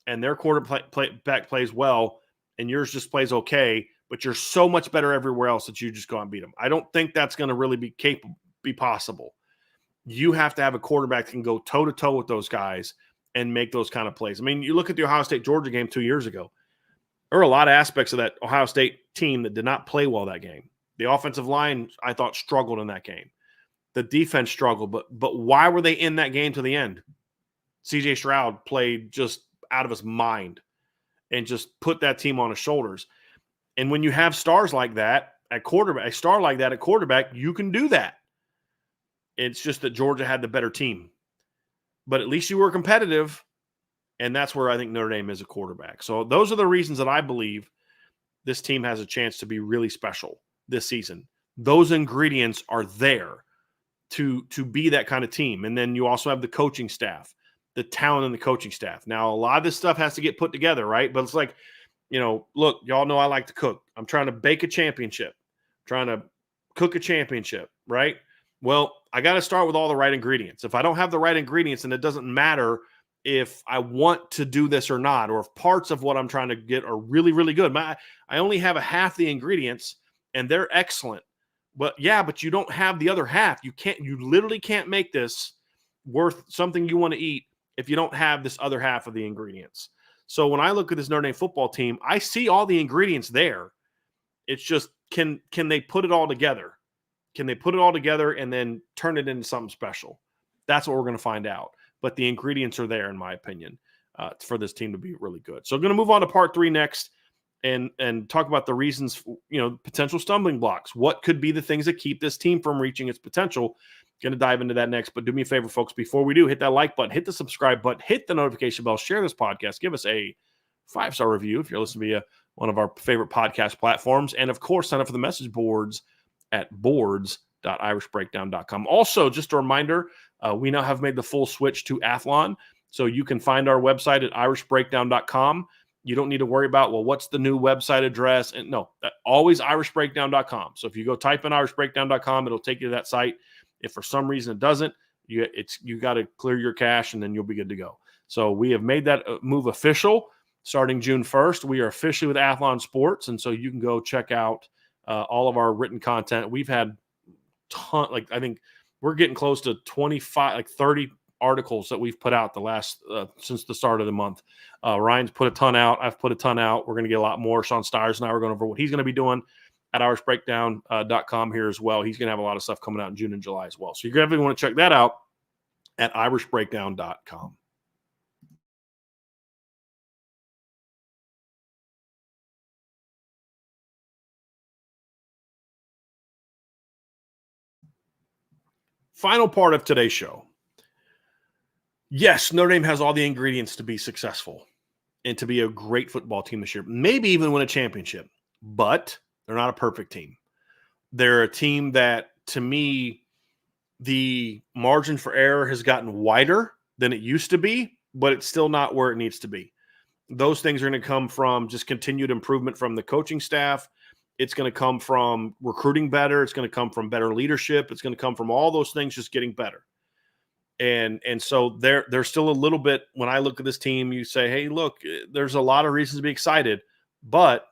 Speaker 1: and their quarterback plays well, and yours just plays okay, but you're so much better everywhere else that you just go and beat them. I don't think that's going to really be possible. You have to have a quarterback that can go toe-to-toe with those guys and make those kind of plays. I mean, you look at the Ohio State-Georgia game 2 years ago. There were a lot of aspects of that Ohio State team that did not play well that game. The offensive line, I thought, struggled in that game. The defense struggled, but why were they in that game to the end? C.J. Stroud played just out of his mind and just put that team on his shoulders. And when you have stars like that at quarterback, a star like that at quarterback, you can do that. It's just that Georgia had the better team. But at least you were competitive, and that's where I think Notre Dame is a quarterback. So those are the reasons that I believe this team has a chance to be really special this season. Those ingredients are there to be that kind of team. And then you also have the coaching staff, the talent in the coaching staff. Now, a lot of this stuff has to get put together, right? But it's like, look, y'all know I like to cook. I'm trying to bake a championship, trying to cook a championship, right? Well, I got to start with all the right ingredients. If I don't have the right ingredients, then it doesn't matter if I want to do this or not, or if parts of what I'm trying to get are really, really good. I only have a half the ingredients, and they're excellent. But you don't have the other half. You literally can't make this worth something you want to eat if you don't have this other half of the ingredients. So when I look at this Notre Dame football team, I see all the ingredients there. It's just, can they put it all together? Can they put it all together and then turn it into something special? That's what we're going to find out. But the ingredients are there, in my opinion, for this team to be really good. So I'm going to move on to part 3 next and talk about the reasons, potential stumbling blocks. What could be the things that keep this team from reaching its potential? Going to dive into that next. But do me a favor, folks, before we do, hit that like button, hit the subscribe button, hit the notification bell, share this podcast, give us a 5-star review if you're listening via one of our favorite podcast platforms. And, of course, sign up for the message boards at boards.irishbreakdown.com. Also, just a reminder, we now have made the full switch to Athlon. So you can find our website at irishbreakdown.com. You don't need to worry about, well, what's the new website address? And no, always irishbreakdown.com. So if you go type in irishbreakdown.com, it'll take you to that site. If for some reason it doesn't, you got to clear your cache and then you'll be good to go. So we have made that move official starting June 1st. We are officially with Athlon Sports. And so you can go check out all of our written content. We've had I think we're getting close to 25, 30 articles that we've put out the last since the start of the month. Ryan's put a ton out. I've put a ton out. We're going to get a lot more. Sean Stiers and I are going over what he's going to be doing at irishbreakdown.com here as well. He's going to have a lot of stuff coming out in June and July as well. So you're going to want to check that out at irishbreakdown.com. Final part of today's show. Yes, Notre Dame has all the ingredients to be successful and to be a great football team this year, maybe even win a championship, but they're not a perfect team. They're a team that, to me, the margin for error has gotten wider than it used to be, but it's still not where it needs to be. Those things are going to come from just continued improvement from the coaching staff. It's going to come from recruiting better. It's going to come from better leadership. It's going to come from all those things just getting better. And so there's still a little bit, when I look at this team, you say, hey, look, there's a lot of reasons to be excited, but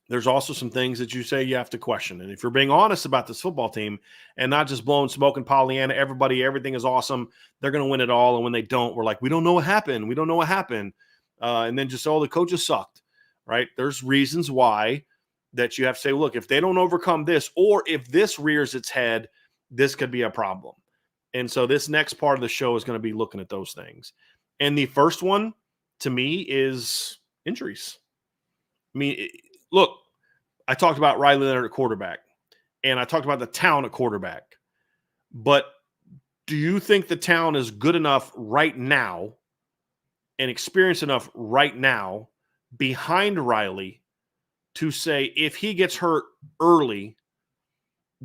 Speaker 1: there's also some things that you say you have to question. And if you're being honest about this football team and not just blowing smoke and Pollyanna, everything is awesome, they're going to win it all. And when they don't, we're like, we don't know what happened. We don't know what happened. And then just, the coaches sucked, right? There's reasons why that you have to say, look, if they don't overcome this, or if this rears its head, this could be a problem. And so this next part of the show is going to be looking at those things. And the first one, to me, is injuries. I mean, look, I talked about Riley Leonard at quarterback, and I talked about the town at quarterback. But do you think the town is good enough right now and experienced enough right now behind Riley to say, if he gets hurt early,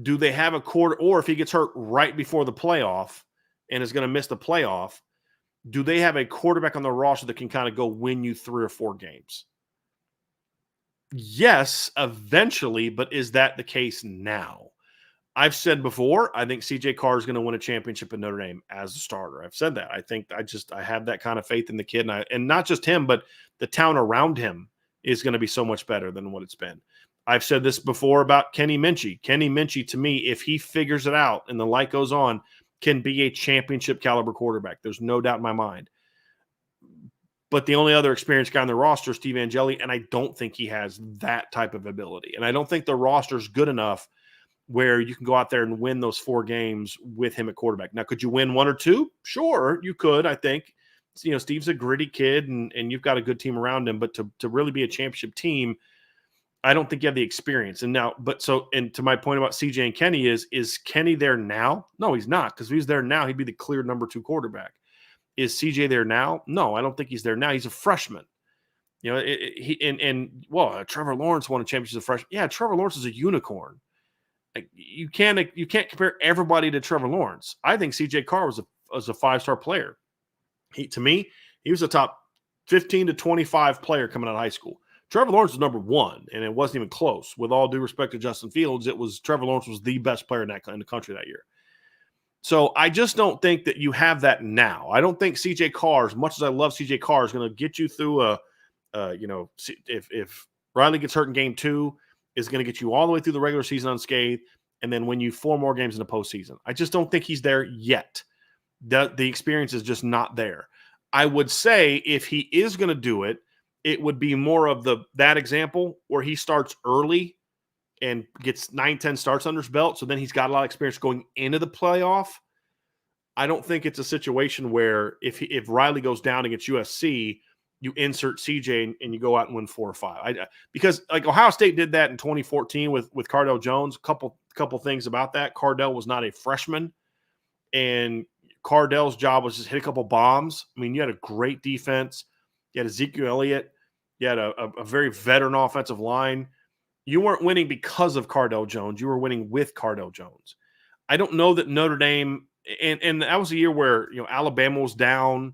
Speaker 1: do they have a quarter, or if he gets hurt right before the playoff and is going to miss the playoff, do they have a quarterback on the roster that can kind of go win you 3 or 4 games? Yes, eventually, but is that the case now? I've said before, I think CJ Carr is going to win a championship at Notre Dame as a starter. I've said that. I think I have that kind of faith in the kid, and not just him, but the town around him is going to be so much better than what it's been. I've said this before about Kenny Minchey. Kenny Minchey, to me, if he figures it out and the light goes on, can be a championship caliber quarterback. There's no doubt in my mind. But the only other experienced guy on the roster is Steve Angeli, and I don't think he has that type of ability. And I don't think the roster is good enough where you can go out there and win those 4 games with him at quarterback. Now, could you win 1 or 2? Sure, you could, I think. Steve's a gritty kid, and you've got a good team around him. But to really be a championship team, I don't think you have the experience. And to my point about CJ and Kenny is Kenny there now? No, he's not, because if he's there now, he'd be the clear number 2 quarterback. Is CJ there now? No, I don't think he's there now. He's a freshman. Trevor Lawrence won a championship as a freshman. Yeah, Trevor Lawrence is a unicorn. Like, you can't compare everybody to Trevor Lawrence. I think CJ Carr was a 5-star player. To me, he was a top 15 to 25 player coming out of high school. Trevor Lawrence was number 1, and it wasn't even close. With all due respect to Justin Fields, Trevor Lawrence was the best player in the country that year. So I just don't think that you have that now. I don't think CJ Carr, as much as I love CJ Carr, is going to get you through if Riley gets hurt in game 2, is going to get you all the way through the regular season unscathed, and then win you 4 more games in the postseason. I just don't think he's there yet. The experience is just not there. I would say if he is going to do it, it would be more of that example where he starts early and gets 9-10 starts under his belt. So then he's got a lot of experience going into the playoff. I don't think it's a situation where if Riley goes down against USC, you insert CJ and you go out and win 4 or 5. Because like Ohio State did that in 2014 with Cardell Jones. Couple things about that. Cardell was not a freshman, and Cardell's job was just hit a couple bombs. I mean, you had a great defense. You had Ezekiel Elliott. You had a very veteran offensive line. You weren't winning because of Cardell Jones. You were winning with Cardell Jones. I don't know that Notre Dame and that was a year where Alabama was down.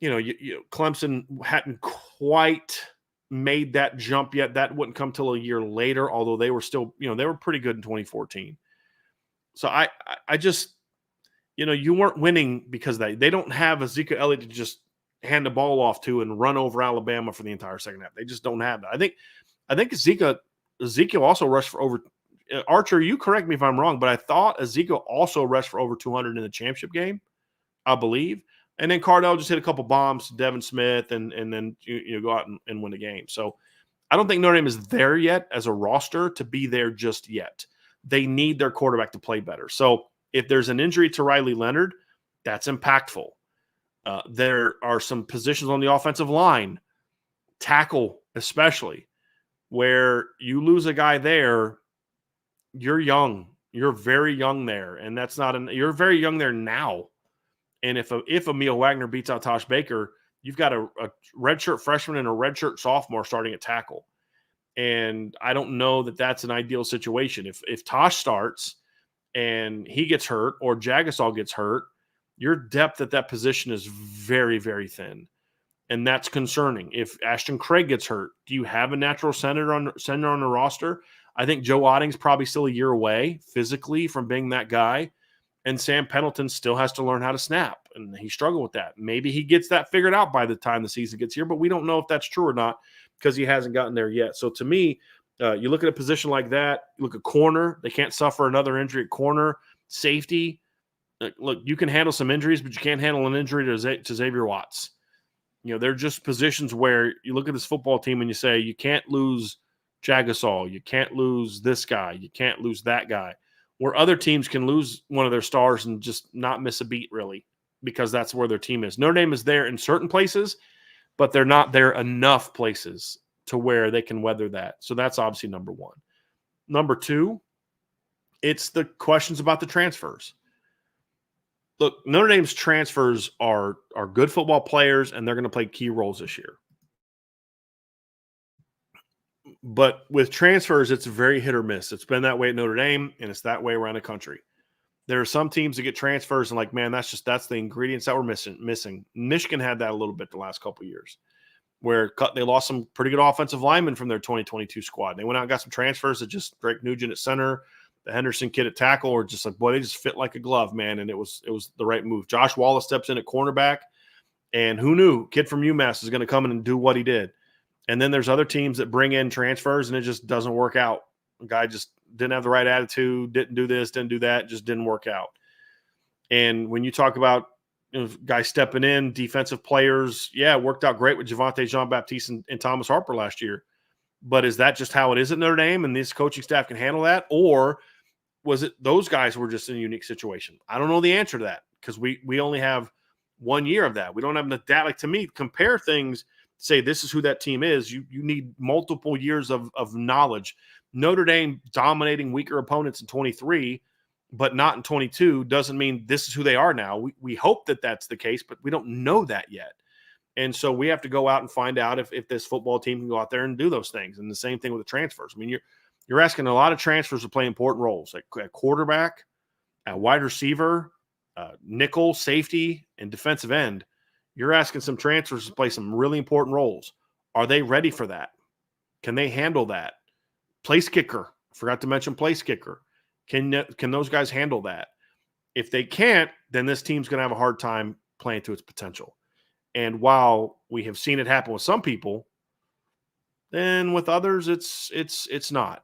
Speaker 1: Clemson hadn't quite made that jump yet. That wouldn't come till a year later, although they were still, they were pretty good in 2014. So I just, you weren't winning because they don't have Ezekiel Elliott to just hand the ball off to and run over Alabama for the entire second half. They just don't have that. I think Ezekiel also rushed for over. Archer, you correct me if I'm wrong, but I thought Ezekiel also rushed for over 200 in the championship game, I believe. And then Cardell just hit a couple bombs to Devin Smith and then you go out and win the game. So I don't think Notre Dame is there yet as a roster to be there just yet. They need their quarterback to play better. So if there's an injury to Riley Leonard, that's impactful. There are some positions on the offensive line, tackle especially, where you lose a guy there, you're young. You're very young there, and you're very young there now. And if Emil Wagner beats out Tosh Baker, you've got a redshirt freshman and a redshirt sophomore starting at tackle. And I don't know that that's an ideal situation. If Tosh starts and he gets hurt or Jagasol gets hurt, your depth at that position is very, very thin. And that's concerning. If Ashton Craig gets hurt, do you have a natural center on the roster? I think Joe Otting's probably still a year away physically from being that guy. And Sam Pendleton still has to learn how to snap, and he struggled with that. Maybe he gets that figured out by the time the season gets here, but we don't know if that's true or not because he hasn't gotten there yet. So to me, you look at a position like that, you look at corner, they can't suffer another injury at corner. Safety, look, you can handle some injuries, but you can't handle an injury to Xavier Watts. They're just positions where you look at this football team and you say, you can't lose Jagasol, you can't lose this guy, you can't lose that guy. Where other teams can lose one of their stars and just not miss a beat, really, because that's where their team is. Notre Dame is there in certain places, but they're not there enough places to where they can weather that. So that's obviously number one. Number two, it's the questions about the transfers. Look, Notre Dame's transfers are good football players, and they're going to play key roles this year. But with transfers, it's very hit or miss. It's been that way at Notre Dame, and it's that way around the country. There are some teams that get transfers and like, man, that's the ingredients that we're missing. Michigan had that a little bit the last couple of years, where they lost some pretty good offensive linemen from their 2022 squad. They went out and got some transfers that just Drake Nugent at center, the Henderson kid at tackle, or just like, boy, they just fit like a glove, man, and it was the right move. Josh Wallace steps in at cornerback, and who knew? Kid from UMass is going to come in and do what he did. And then there's other teams that bring in transfers and it just doesn't work out. The guy just didn't have the right attitude, didn't do this, didn't do that, just didn't work out. And when you talk about guys stepping in, defensive players, yeah, it worked out great with Javonte Jean-Baptiste and Thomas Harper last year. But is that just how it is at Notre Dame and this coaching staff can handle that? Or was it those guys were just in a unique situation? I don't know the answer to that because we only have 1 year of that. We don't have enough data. Like, to me, compare things, say this is who that team is. You need multiple years of knowledge. Notre Dame dominating weaker opponents in 23, but not in 22 doesn't mean this is who they are now. We hope that that's the case, but we don't know that yet. And so we have to go out and find out if this football team can go out there and do those things. And the same thing with the transfers. I mean, you're asking a lot of transfers to play important roles, like at quarterback, at wide receiver, nickel, safety, and defensive end. You're asking some transfers to play some really important roles. Are they ready for that? Can they handle that? Place kicker. Forgot to mention place kicker. Can those guys handle that? If they can't, then this team's going to have a hard time playing to its potential. And while we have seen it happen with some people, then with others, it's not.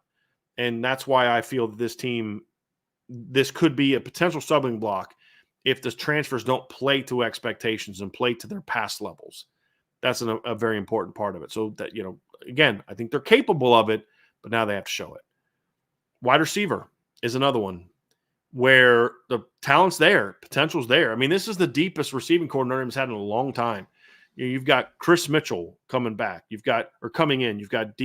Speaker 1: And that's why I feel that this could be a potential stumbling block if the transfers don't play to expectations and play to their past levels. That's a very important part of it. So that, again, I think they're capable of it, but now they have to show it. Wide receiver is another one. where the talent's there, potential's there. I mean, this is the deepest receiving core Notre Dame's had in a long time. You've got Chris Mitchell coming back. Coming in. You've got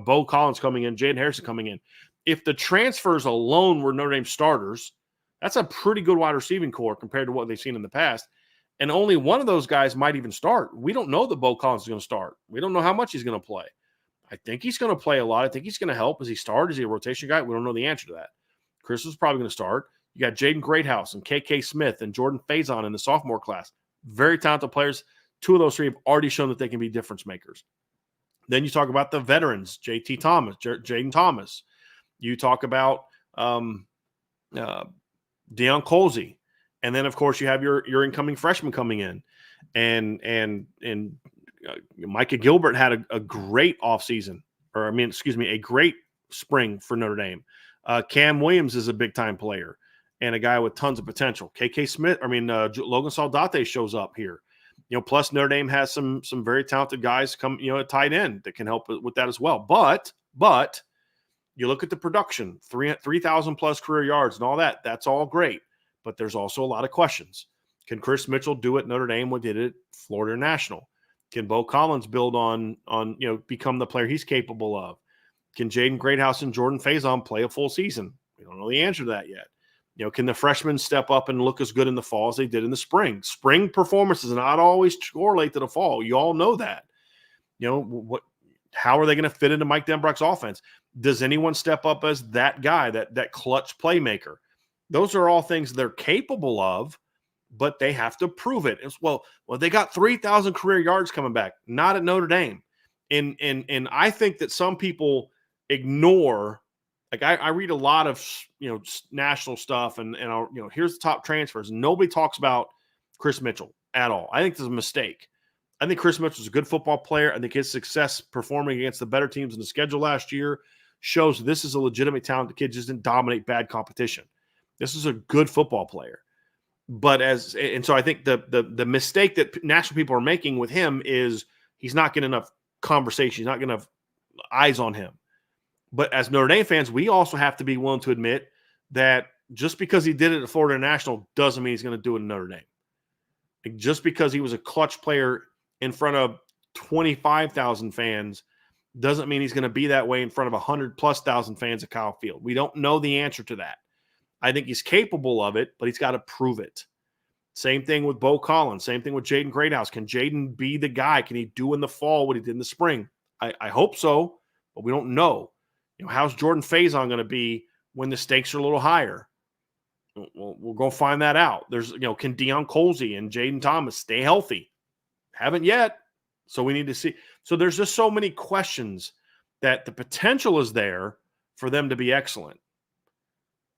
Speaker 1: Bo Collins coming in, Jaden Harrison coming in. If the transfers alone were Notre Dame starters, that's a pretty good wide receiving core compared to what they've seen in the past. And only one of those guys might even start. We don't know that Bo Collins is going to start. We don't know how much he's going to play. I think he's going to play a lot. I think he's going to help. Does he start? Is he a rotation guy? We don't know the answer to that. Chris is probably going to start. You got Jaden Greathouse and KK Smith and Jordan Faison in the sophomore class. Very talented players. Two of those three have already shown that they can be difference makers. Then you talk about the veterans, JT Thomas, Jaden Thomas. You talk about Deion Colsey. And then, of course, you have your incoming freshman coming in. And Micah Gilbert had a great offseason. A great spring for Notre Dame. Cam Williams is a big-time player and a guy with tons of potential. Logan Saldate shows up here. Plus Notre Dame has some very talented guys come, at tight end that can help with that as well. But you look at the production, 3,000 plus career yards and all that. That's all great. But there's also a lot of questions. Can Chris Mitchell do it Notre Dame what did it Florida National? Can Bo Collins build on become the player he's capable of? Can Jaden Greathouse and Jordan Faison play a full season? We don't know the answer to that yet. Can the freshmen step up and look as good in the fall as they did in the spring? Spring performances not always correlate to the fall. You all know that. How are they going to fit into Mike Denbrock's offense? Does anyone step up as that guy, that clutch playmaker? Those are all things they're capable of, but they have to prove it. Well, they got 3,000 career yards coming back, not at Notre Dame. And I think that some people ignore. Like I read a lot of national stuff, and here's the top transfers. Nobody talks about Chris Mitchell at all. I think this is a mistake. I think Chris Mitchell is a good football player. I think his success performing against the better teams in the schedule last year shows this is a legitimate talented kid. Just didn't dominate bad competition. This is a good football player. So I think the mistake that national people are making with him is he's not getting enough conversation. He's not getting enough eyes on him. But as Notre Dame fans, we also have to be willing to admit that just because he did it at Florida National doesn't mean he's going to do it in Notre Dame. Like just because he was a clutch player in front of 25,000 fans doesn't mean he's going to be that way in front of 100,000+ fans at Kyle Field. We don't know the answer to that. I think he's capable of it, but he's got to prove it. Same thing with Bo Collins. Same thing with Jaden Greathouse. Can Jaden be the guy? Can he do in the fall what he did in the spring? I hope so, but we don't know. How's Jordan Faison going to be when the stakes are a little higher? We'll go find that out. There's, can Deion Colsey and Jaden Thomas stay healthy? Haven't yet. So we need to see. So there's just so many questions that the potential is there for them to be excellent.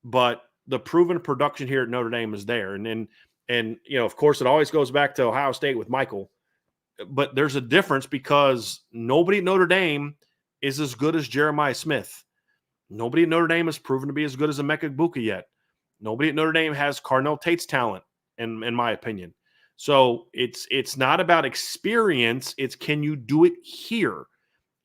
Speaker 1: But the proven production here at Notre Dame is there. And of course, it always goes back to Ohio State with Michael. But there's a difference because nobody at Notre Dame is as good as Jeremiah Smith. Nobody at Notre Dame has proven to be as good as Emeka Egbuka yet. Nobody at Notre Dame has Carnell Tate's talent, in my opinion. So it's not about experience. It's can you do it here?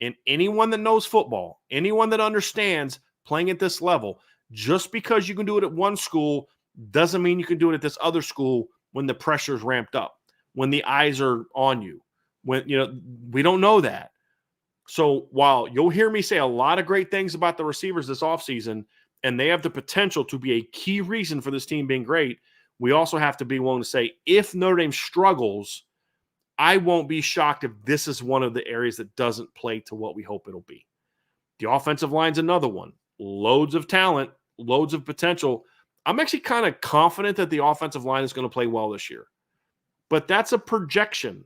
Speaker 1: And anyone that knows football, anyone that understands playing at this level, just because you can do it at one school doesn't mean you can do it at this other school when the pressure's ramped up, when the eyes are on you. When we don't know that. So while you'll hear me say a lot of great things about the receivers this offseason, and they have the potential to be a key reason for this team being great, we also have to be willing to say, if Notre Dame struggles, I won't be shocked if this is one of the areas that doesn't play to what we hope it'll be. The offensive line's another one. Loads of talent, loads of potential. I'm actually kind of confident that the offensive line is going to play well this year. But that's a projection.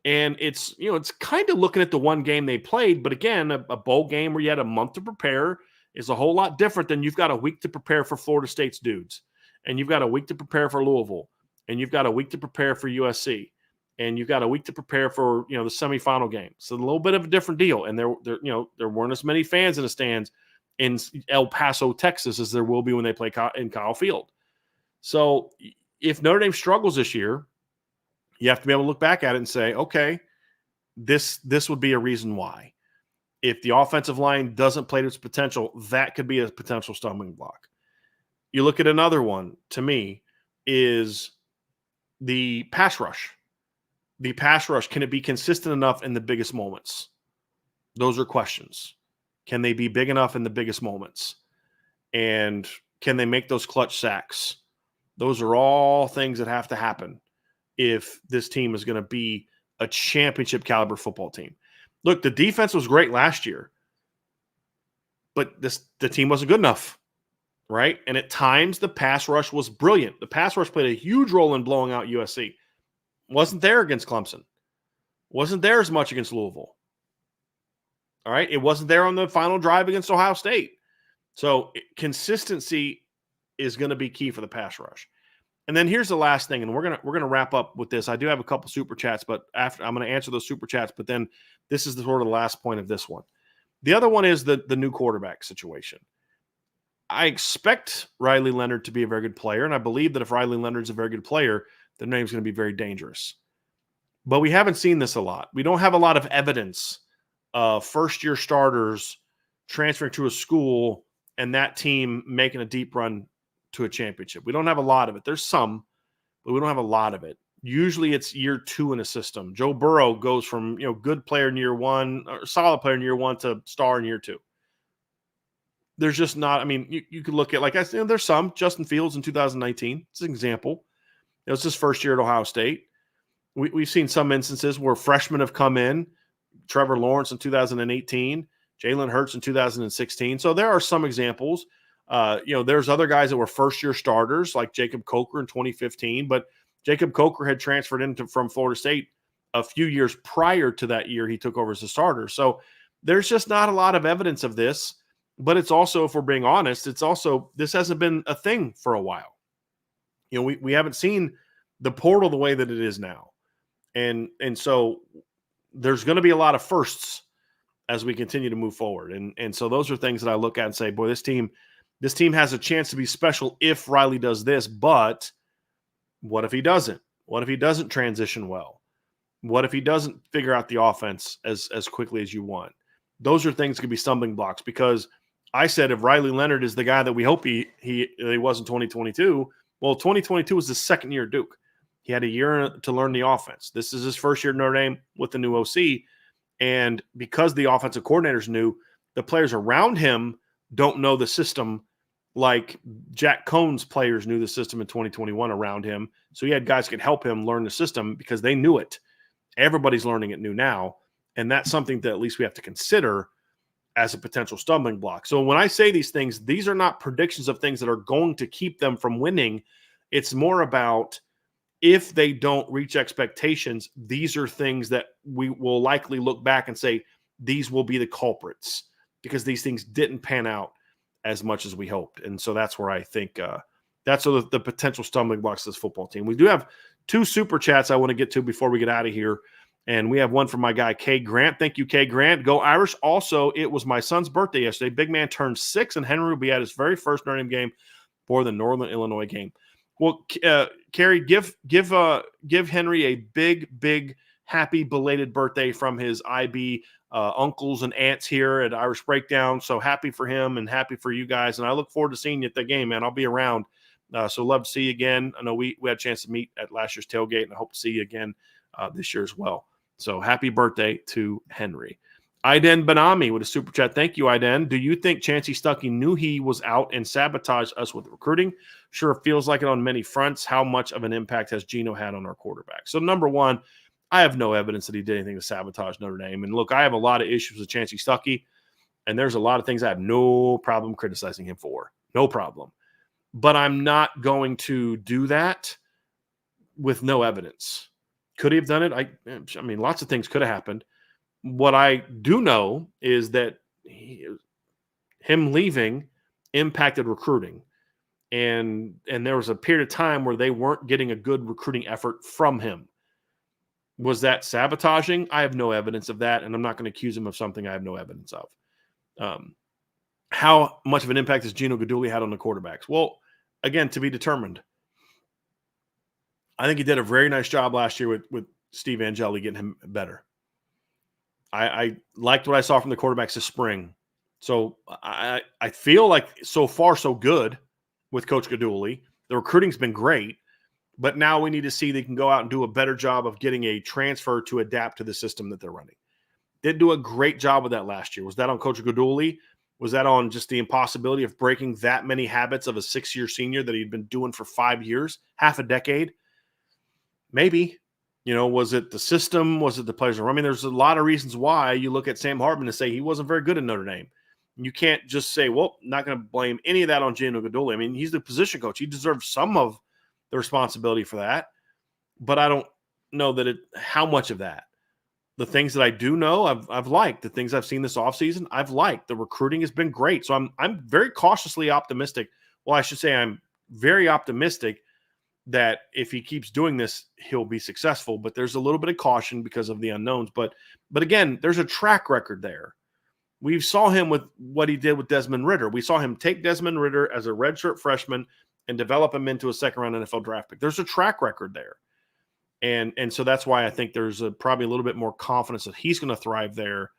Speaker 1: And it's kind of looking at the one game they played. But again, a bowl game where you had a month to prepare is a whole lot different than you've got a week to prepare for Florida State's dudes. And you've got a week to prepare for Louisville. And you've got a week to prepare for USC. And you've got a week to prepare for, the semifinal game. So a little bit of a different deal. And there weren't as many fans in the stands in El Paso, Texas, as there will be when they play in Kyle Field. So if Notre Dame struggles this year, you have to be able to look back at it and say, okay, this would be a reason why. If the offensive line doesn't play to its potential, that could be a potential stumbling block. You look at another one, to me, is the pass rush. The pass rush, can it be consistent enough in the biggest moments? Those are questions. Can they be big enough in the biggest moments? And can they make those clutch sacks? Those are all things that have to happen if this team is going to be a championship caliber football team. Look, the defense was great last year, but the team wasn't good enough, right? And at times the pass rush was brilliant. The pass rush played a huge role in blowing out USC. Wasn't there against Clemson. Wasn't there as much against Louisville. All right? It wasn't there on the final drive against Ohio State. So consistency is going to be key for the pass rush. And then here's the last thing, and we're gonna wrap up with this. I do have a couple super chats, but after I'm going to answer those super chats. But then this is the sort of the last point of this one. The other one is the new quarterback situation. I expect Riley Leonard to be a very good player, and I believe that if Riley Leonard's a very good player, the name's going to be very dangerous. But we haven't seen this a lot. We don't have a lot of evidence of first-year starters transferring to a school and that team making a deep run to a championship. We don't have a lot of it. There's some, but we don't have a lot of it. Usually it's year 2 in a system. Joe Burrow goes from, good player in year 1 or solid player in year 1 to star in year 2. There's just not, I mean, you could look at, like I said, there's some. Justin Fields in 2019. It's an example. It was his first year at Ohio State. We've seen some instances where freshmen have come in. Trevor Lawrence in 2018, Jalen Hurts in 2016. So there are some examples. There's other guys that were first-year starters, like Jacob Coker in 2015. But Jacob Coker had transferred from Florida State a few years prior to that year he took over as a starter. So there's just not a lot of evidence of this. But it's also, if we're being honest, this hasn't been a thing for a while. We haven't seen the portal the way that it is now. And so there's going to be a lot of firsts as we continue to move forward. And so those are things that I look at and say, boy, this team has a chance to be special if Riley does this, but what if he doesn't? What if he doesn't transition well? What if he doesn't figure out the offense as quickly as you want? Those are things that could be stumbling blocks, because I said if Riley Leonard is the guy that we hope he was in 2022, well, 2022 was the second year at Duke. He had a year to learn the offense. This is his first year at Notre Dame with the new OC. And because the offensive coordinator's new, the players around him don't know the system like Jack Cohn's players knew the system in 2021 around him. So he had guys that could help him learn the system because they knew it. Everybody's learning it new now. And that's something that at least we have to consider as a potential stumbling block. So when I say these things, these are not predictions of things that are going to keep them from winning. It's more about if they don't reach expectations, these are things that we will likely look back and say, these will be the culprits because these things didn't pan out as much as we hoped. And so that's where I think that's the potential stumbling blocks of this football team. We do have 2 super chats I want to get to before we get out of here. And we have one from my guy, Kay Grant. Thank you, Kay Grant. Go Irish. Also, it was my son's birthday yesterday. Big man turned 6, and Henry will be at his very first Notre Dame game for the Northern Illinois game. Well, Carrie, give Henry a big, happy belated birthday from his IB uncles and aunts here at Irish Breakdown. So happy for him and happy for you guys. And I look forward to seeing you at the game, man. I'll be around. So love to see you again. I know we had a chance to meet at last year's tailgate, and I hope to see you again this year as well. So happy birthday to Henry. Iden Benami with a super chat. Thank you, Iden. Do you think Chancey Stuckey knew he was out and sabotaged us with recruiting? Sure, it feels like it on many fronts. How much of an impact has Geno had on our quarterback? So number one, I have no evidence that he did anything to sabotage Notre Dame. And look, I have a lot of issues with Chancey Stuckey, and there's a lot of things I have no problem criticizing him for. No problem. But I'm not going to do that with no evidence. Could he have done it? I mean, lots of things could have happened. What I do know is that him leaving impacted recruiting. And there was a period of time where they weren't getting a good recruiting effort from him. Was that sabotaging? I have no evidence of that, and I'm not going to accuse him of something I have no evidence of. How much of an impact has Gino Guidugli had on the quarterbacks? Well, again, to be determined. I think he did a very nice job last year with Steve Angeli getting him better. I liked what I saw from the quarterbacks this spring. So I feel like so far so good with Coach Gaduli. The recruiting's been great, but now we need to see they can go out and do a better job of getting a transfer to adapt to the system that they're running. Did do a great job of that last year. Was that on Coach Gaduli? Was that on just the impossibility of breaking that many habits of a 6-year senior that he'd been doing for 5 years, half a decade? Maybe. Was it the system? Was it the players? I mean, there's a lot of reasons why you look at Sam Hartman and say he wasn't very good at Notre Dame. You can't just say, well, not going to blame any of that on Gino Gaduli. I mean, he's the position coach. He deserves some of the responsibility for that, but I don't know that how much of that. The things that I do know, I've liked. The things I've seen this offseason, I've liked. The recruiting has been great. So I'm very cautiously optimistic. Well, I should say I'm very optimistic that if he keeps doing this, he'll be successful. But there's a little bit of caution because of the unknowns. But again, there's a track record there. We saw him with what he did with Desmond Ridder. We saw him take Desmond Ridder as a redshirt freshman and develop him into a second-round NFL draft pick. There's a track record there. And so that's why I think there's probably a little bit more confidence that he's going to thrive there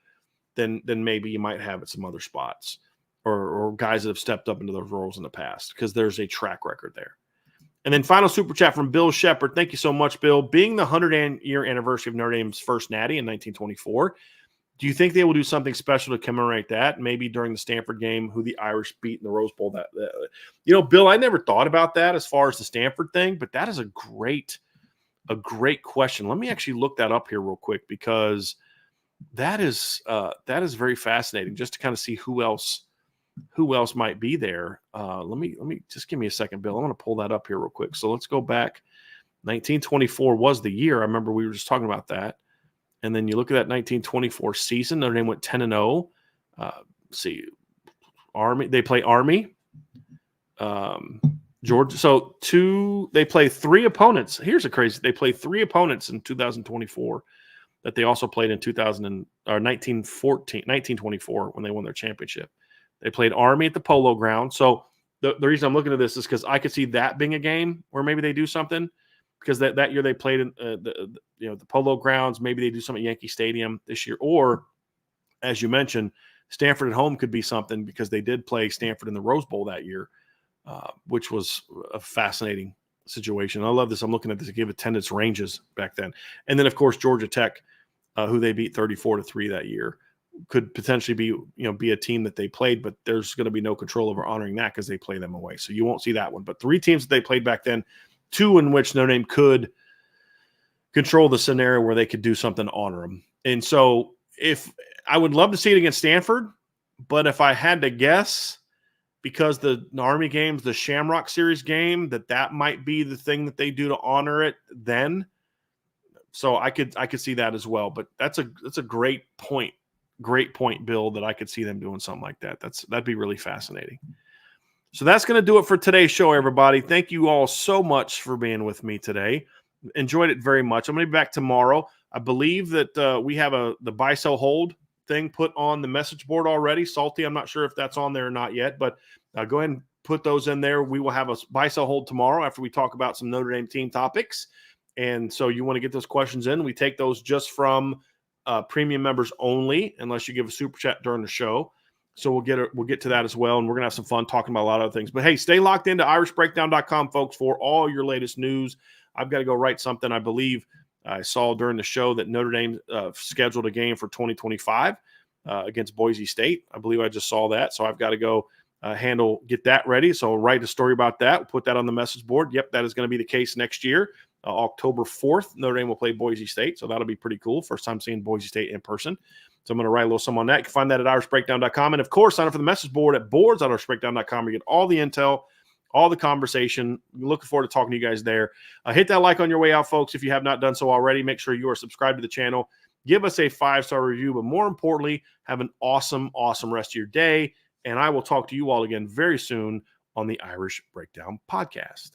Speaker 1: than maybe you might have at some other spots or guys that have stepped up into those roles in the past, because there's a track record there. And then final super chat from Bill Shepard. Thank you so much, Bill. Being the 100-year anniversary of Notre Dame's first natty in 1924, do you think they will do something special to commemorate that? Maybe during the Stanford game, who the Irish beat in the Rose Bowl? Bill, I never thought about that as far as the Stanford thing, but that is a great question. Let me actually look that up here real quick, because that is very fascinating, just to kind of see who else might be there. Let me just give me a second, Bill. I'm going to pull that up here real quick. So let's go back. 1924 was the year. I remember we were just talking about that. And then you look at that 1924 season, Notre Dame went 10-0. See, Army, they play Army. Georgia. So they play 3 opponents. Here's a crazy. They play 3 opponents in 2024 that they also played in 1924 when they won their championship. They played Army at the Polo Ground. So the reason I'm looking at this is because I could see that being a game where maybe they do something, because that year they played in the Polo Grounds. Maybe they do something at Yankee Stadium this year. Or, as you mentioned, Stanford at home could be something, because they did play Stanford in the Rose Bowl that year. Which was a fascinating situation. I love this. I'm looking at this. They give attendance ranges back then. And then, of course, Georgia Tech, who they beat 34-3 that year, could potentially be a team that they played, but there's going to be no control over honoring that because they play them away. So you won't see that one. But 3 teams that they played back then, 2 in which Notre Dame could control the scenario where they could do something to honor them. And so if I would love to see it against Stanford, but if I had to guess, because the Army game's the Shamrock Series game, that might be the thing that they do to honor it then. So I could see that as well. But that's a great point, Bill, that I could see them doing something like that. That'd be really fascinating. So that's going to do it for today's show, everybody. Thank you all so much for being with me today. Enjoyed it very much. I'm going to be back tomorrow. I believe that we have the buy, sell, hold thing put on the message board already. Salty, I'm not sure if that's on there or not yet, but go ahead and put those in there. We will have a buy, sell, hold tomorrow after we talk about some Notre Dame team topics. And so you want to get those questions in. We take those just from premium members only, unless you give a super chat during the show. So we'll get to that as well. And we're going to have some fun talking about a lot of other things. But hey, stay locked into irishbreakdown.com, folks, for all your latest news. I've got to go write something. I believe I saw during the show that Notre Dame scheduled a game for 2025 against Boise State. I believe I just saw that. So I've got to go get that ready. So I'll write a story about that. We'll put that on the message board. Yep, that is going to be the case next year. October 4th, Notre Dame will play Boise State. So that'll be pretty cool. First time seeing Boise State in person. So I'm going to write a little something on that. You can find that at irishbreakdown.com. And, of course, sign up for the message board at boards.irishbreakdown.com. You get all the intel, all the conversation. Looking forward to talking to you guys there. Hit that like on your way out, folks. If you have not done so already, make sure you are subscribed to the channel. Give us a 5-star review. But more importantly, have an awesome, awesome rest of your day. And I will talk to you all again very soon on the Irish Breakdown Podcast.